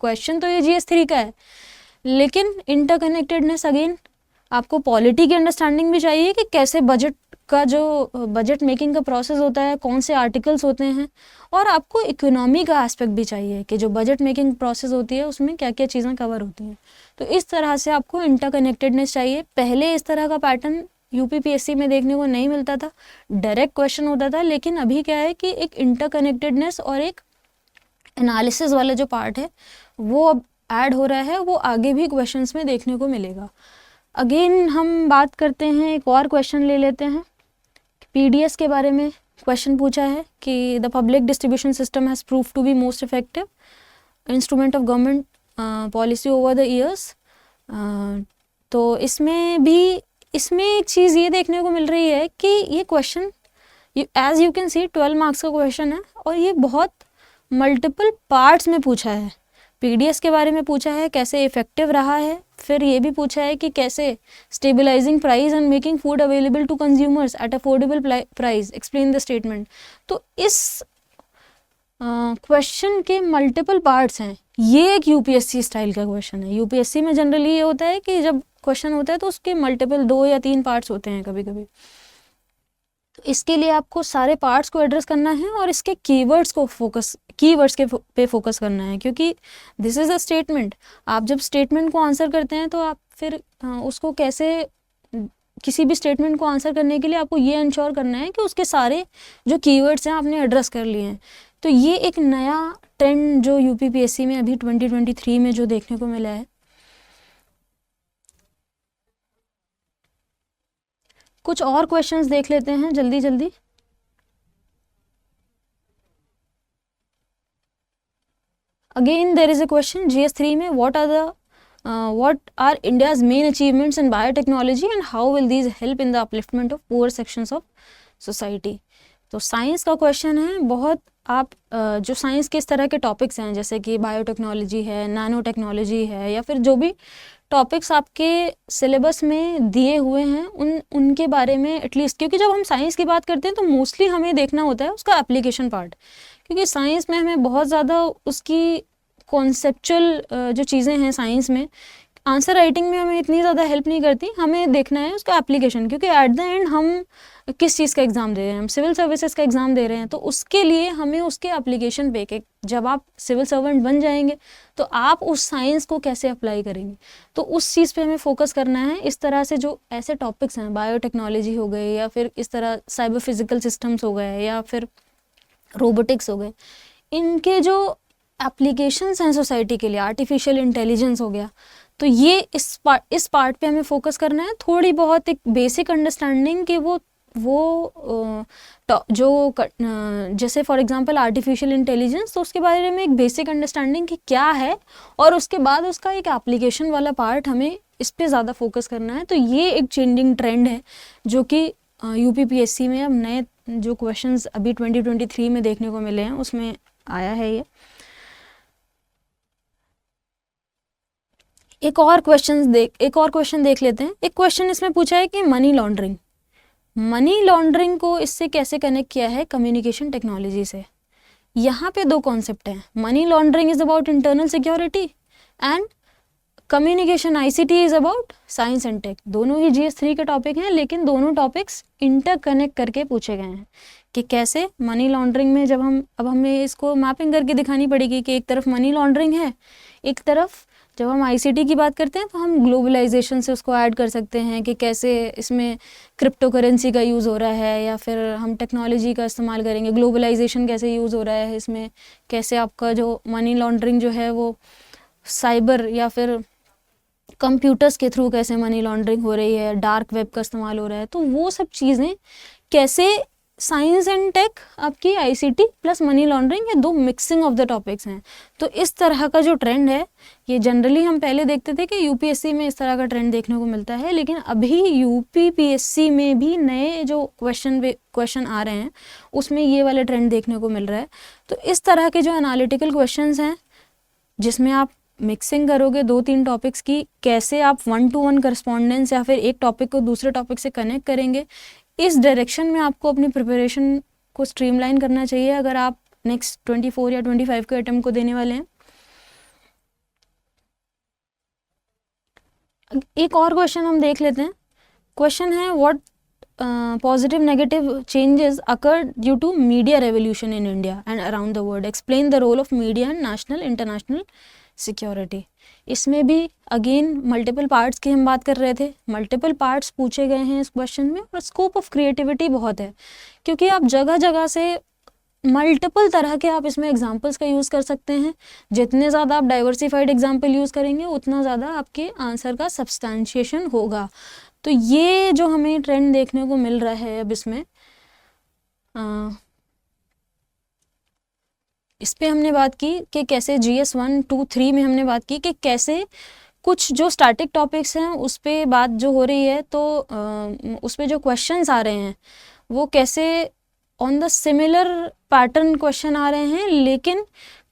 क्वेश्चन तो ये GS 3 का है, लेकिन इंटरकनेक्टेडनेस अगेन आपको पॉलिटी की अंडरस्टैंडिंग भी चाहिए कि कैसे बजट का जो बजट मेकिंग का प्रोसेस होता है, कौन से आर्टिकल्स होते हैं, और आपको इकोनॉमी का एस्पेक्ट भी चाहिए कि जो बजट मेकिंग प्रोसेस होती है उसमें क्या क्या चीज़ें कवर होती हैं। तो इस तरह से आपको इंटरकनेक्टेडनेस चाहिए। पहले इस तरह का पैटर्न UPPSC में देखने को नहीं मिलता था, डायरेक्ट क्वेश्चन होता था, लेकिन अभी क्या है कि एक इंटरकनेक्टेडनेस और एक एनालिसिस वाला जो पार्ट है वो अब ऐड हो रहा है, वो आगे भी क्वेश्चंस में देखने को मिलेगा। अगेन हम बात करते हैं, एक और क्वेश्चन ले लेते हैं, PDS के बारे में क्वेश्चन पूछा है कि the public distribution system has prove to be most effective instrument of government policy over the years. तो इसमें भी इसमें एक चीज़ ये देखने को मिल रही है कि ये question as you can see 12 marks का क्वेश्चन है और ये बहुत मल्टीपल पार्ट्स में पूछा है। पीडीएस के बारे में पूछा है, कैसे इफेक्टिव रहा है, फिर ये भी पूछा है कि कैसे stabilizing price and making food available to consumers at affordable price, explain the statement. तो इस क्वेश्चन के मल्टीपल पार्ट्स हैं। ये एक यूपीएससी स्टाइल का क्वेश्चन है। यूपीएससी में जनरली ये होता है कि जब क्वेश्चन होता है तो उसके मल्टीपल 2 या 3 पार्ट्स होते हैं कभी कभी। तो इसके लिए आपको सारे पार्ट्स को एड्रेस करना है और इसके कीवर्ड्स के पे फोकस करना है, क्योंकि दिस इज़ अ स्टेटमेंट। आप जब स्टेटमेंट को आंसर करते हैं तो आप फिर उसको कैसे, किसी भी स्टेटमेंट को आंसर करने के लिए आपको ये इंश्योर करना है कि उसके सारे जो कीवर्ड्स हैं आपने एड्रेस कर लिए हैं। तो ये एक नया ट्रेंड जो यूपीपीएससी में अभी 2023 में जो देखने को मिला है। कुछ और क्वेश्चंस देख लेते हैं जल्दी जल्दी। Again there is a question GS3 में, what are India's main achievements in biotechnology and how will these help in the upliftment of poor sections of society। तो साइंस का क्वेश्चन है बहुत। आप जो साइंस के इस तरह के टॉपिक्स हैं जैसे कि बायोटेक्नोलॉजी है, नैनो टेक्नोलॉजी है, या फिर जो भी टॉपिक्स आपके सिलेबस में दिए हुए हैं उनके बारे में एटलीस्ट, क्योंकि जब हम साइंस की बात करते हैं तो मोस्टली हमें देखना होता है उसका एप्लीकेशन पार्ट, क्योंकि साइंस में हमें बहुत ज़्यादा उसकी कॉन्सेप्चुअल जो चीज़ें हैं साइंस में, आंसर राइटिंग में हमें इतनी ज़्यादा हेल्प नहीं करती। हमें देखना है उसका एप्लीकेशन, क्योंकि एट द एंड हम किस चीज़ का एग्ज़ाम दे रहे हैं, हम सिविल सर्विसेज का एग्ज़ाम दे रहे हैं, तो उसके लिए हमें उसके एप्लीकेशन पे के जब आप सिविल सर्वेंट बन जाएंगे तो आप उस साइंस को कैसे अप्लाई करेंगे, तो उस चीज़ पे हमें फोकस करना है। इस तरह से जो ऐसे टॉपिक्स हैं, बायोटेक्नोलॉजी हो गए, या फिर इस तरह साइबर फिजिकल सिस्टम्स हो गए, या फिर रोबोटिक्स हो गए, इनके जो एप्लीकेशंस हैं सोसाइटी के लिए, आर्टिफिशियल इंटेलिजेंस हो गया, तो ये इस पार्ट पे हमें फोकस करना है। थोड़ी बहुत एक बेसिक अंडरस्टैंडिंग कि वो जो जैसे फॉर एग्जांपल आर्टिफिशियल इंटेलिजेंस, तो उसके बारे में एक बेसिक अंडरस्टैंडिंग कि क्या है, और उसके बाद उसका एक एप्लीकेशन वाला पार्ट हमें इस पे ज़्यादा फोकस करना है। तो ये एक चेंजिंग ट्रेंड है जो कि यूपीपीएससी में अब नए जो क्वेश्चंस अभी 2023 में देखने को मिले हैं उसमें आया है ये। एक और क्वेश्चन देख लेते हैं। एक क्वेश्चन इसमें पूछा है कि मनी लॉन्ड्रिंग को इससे कैसे कनेक्ट किया है कम्युनिकेशन टेक्नोलॉजी से। यहाँ पे 2 कॉन्सेप्ट हैं। Money laundering is about internal security and communication ICT is about science and tech. दोनों ही GS3 के टॉपिक हैं, लेकिन दोनों टॉपिक्स इंटरकनेक्ट करके पूछे गए हैं कि कैसे मनी लॉन्ड्रिंग में जब अब हमें इसको मैपिंग करके दिखानी पड़ेगी कि एक तरफ मनी लॉन्ड्रिंग है, एक तरफ जब हम आईसीटी की बात करते हैं तो हम ग्लोबलाइजेशन से उसको ऐड कर सकते हैं कि कैसे इसमें क्रिप्टो करेंसी का यूज़ हो रहा है, या फिर हम टेक्नोलॉजी का इस्तेमाल करेंगे, ग्लोबलाइजेशन कैसे यूज़ हो रहा है इसमें, कैसे आपका जो मनी लॉन्ड्रिंग जो है वो साइबर या फिर कंप्यूटर्स के थ्रू कैसे मनी लॉन्ड्रिंग हो रही है, डार्क वेब का इस्तेमाल हो रहा है। तो वो सब चीज़ें कैसे साइंस एंड टेक, आपकी आईसीटी प्लस मनी लॉन्ड्रिंग, ये 2 मिक्सिंग ऑफ द टॉपिक्स हैं। तो इस तरह का जो ट्रेंड है, ये जनरली हम पहले देखते थे कि यूपीएससी में इस तरह का ट्रेंड देखने को मिलता है, लेकिन अभी यूपीपीएससी में भी नए जो क्वेश्चन आ रहे हैं उसमें ये वाला ट्रेंड देखने को मिल रहा है। तो इस तरह के जो एनालिटिकल क्वेश्चंस हैं जिसमें आप मिक्सिंग करोगे 2-3 टॉपिक्स की, कैसे आप 1-to-1 करस्पॉन्डेंस या फिर एक टॉपिक को दूसरे टॉपिक से कनेक्ट करेंगे, इस डायरेक्शन में आपको अपनी प्रिपरेशन को स्ट्रीमलाइन करना चाहिए अगर आप नेक्स्ट 24 या 25 के अटेम्प्ट को देने वाले हैं। एक और क्वेश्चन हम देख लेते हैं। क्वेश्चन है what positive negative changes occurred due to media revolution in India and around the world, explain the role of media in national international security. इसमें भी अगेन मल्टीपल पार्ट्स की हम बात कर रहे थे। मल्टीपल पार्ट्स पूछे गए हैं इस क्वेश्चन में, और स्कोप ऑफ क्रिएटिविटी बहुत है, क्योंकि आप जगह जगह से मल्टीपल तरह के आप इसमें एग्जाम्पल्स का यूज़ कर सकते हैं। जितने ज़्यादा आप डाइवर्सिफाइड एग्जाम्पल यूज़ करेंगे उतना ज़्यादा आपके आंसर का सब्सटैंशिएशन होगा। तो ये जो हमें ट्रेंड देखने को मिल रहा है अब इसमें, इस पे हमने बात की कि कैसे GS 1, 2, 3 में हमने बात की कि कैसे कुछ जो स्टैटिक टॉपिक्स हैं उस पे बात जो हो रही है, तो उस पे जो क्वेश्चंस आ रहे हैं वो कैसे on the similar pattern question आ रहे हैं, लेकिन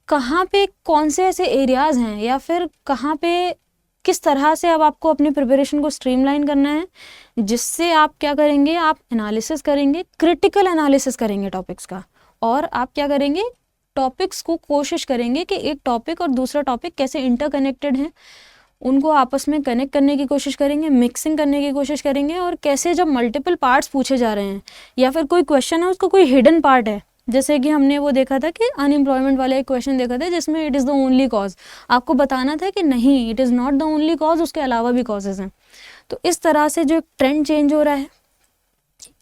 कहाँ पे कौन से ऐसे एरियाज़ हैं या फिर कहाँ पे किस तरह से अब आपको अपनी प्रिपरेशन को स्ट्रीमलाइन करना है, जिससे आप क्या करेंगे, आप एनालिसिस करेंगे, क्रिटिकल एनालिसिस करेंगे टॉपिक्स का, और आप क्या करेंगे, टॉपिक्स को कोशिश करेंगे कि एक टॉपिक और दूसरा टॉपिक कैसे इंटरकनेक्टेड हैं, उनको आपस में कनेक्ट करने की कोशिश करेंगे, मिक्सिंग करने की कोशिश करेंगे, और कैसे जब मल्टीपल पार्ट्स पूछे जा रहे हैं या फिर कोई क्वेश्चन है उसको कोई हिडन पार्ट है, जैसे कि हमने वो देखा था कि अनएम्प्लॉयमेंट वाला एक क्वेश्चन देखा था जिसमें it is the only cause, आपको बताना था कि नहीं, it is not the only cause, उसके अलावा भी कॉजेज़ हैं। तो इस तरह से जो ट्रेंड चेंज हो रहा है,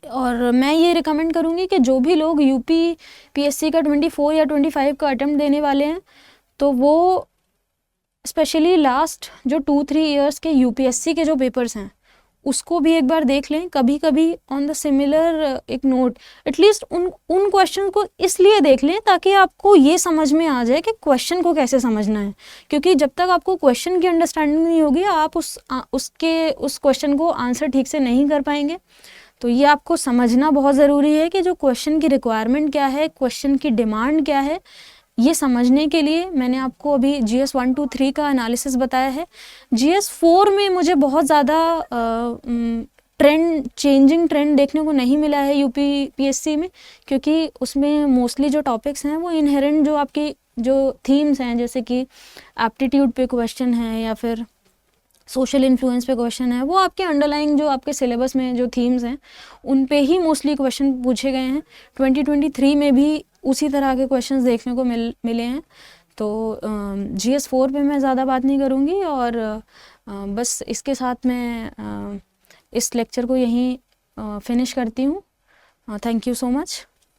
और मैं ये रिकमेंड करूँगी कि जो भी लोग यूपीपीएससी का 24 या 25 का अटेम्प्ट देने वाले हैं, तो वो स्पेशली लास्ट जो 2-3 ईयर्स के यूपीएससी के जो पेपर्स हैं उसको भी एक बार देख लें, कभी कभी ऑन द सिमिलर एक नोट, एटलीस्ट उन क्वेश्चन को इसलिए देख लें ताकि आपको ये समझ में आ जाए कि क्वेश्चन को कैसे समझना है, क्योंकि जब तक आपको क्वेश्चन की अंडरस्टैंडिंग नहीं होगी आप उस क्वेश्चन को आंसर ठीक से नहीं कर पाएंगे। तो ये आपको समझना बहुत ज़रूरी है कि जो क्वेश्चन की रिक्वायरमेंट क्या है, क्वेश्चन की डिमांड क्या है, ये समझने के लिए मैंने आपको अभी GS 1, 2, 3 का एनालिसिस बताया है। GS 4 में मुझे बहुत ज़्यादा चेंजिंग ट्रेंड देखने को नहीं मिला है यूपीपीएससी में, क्योंकि उसमें मोस्टली जो टॉपिक्स हैं वो इनहेरेंट जो आपकी जो थीम्स हैं, जैसे कि एप्टीट्यूड पे क्वेश्चन है या फिर सोशल इन्फ्लुएंस पे क्वेश्चन है, वो आपके अंडरलाइंग जो आपके सिलेबस में जो थीम्स हैं उन पे ही मोस्टली क्वेश्चन पूछे गए हैं। 2023 में भी उसी तरह के क्वेश्चंस देखने को मिले हैं। तो GS 4 पे मैं ज़्यादा बात नहीं करूँगी, और बस इसके साथ मैं इस लेक्चर को यहीं फिनिश करती हूँ। Thank you so much.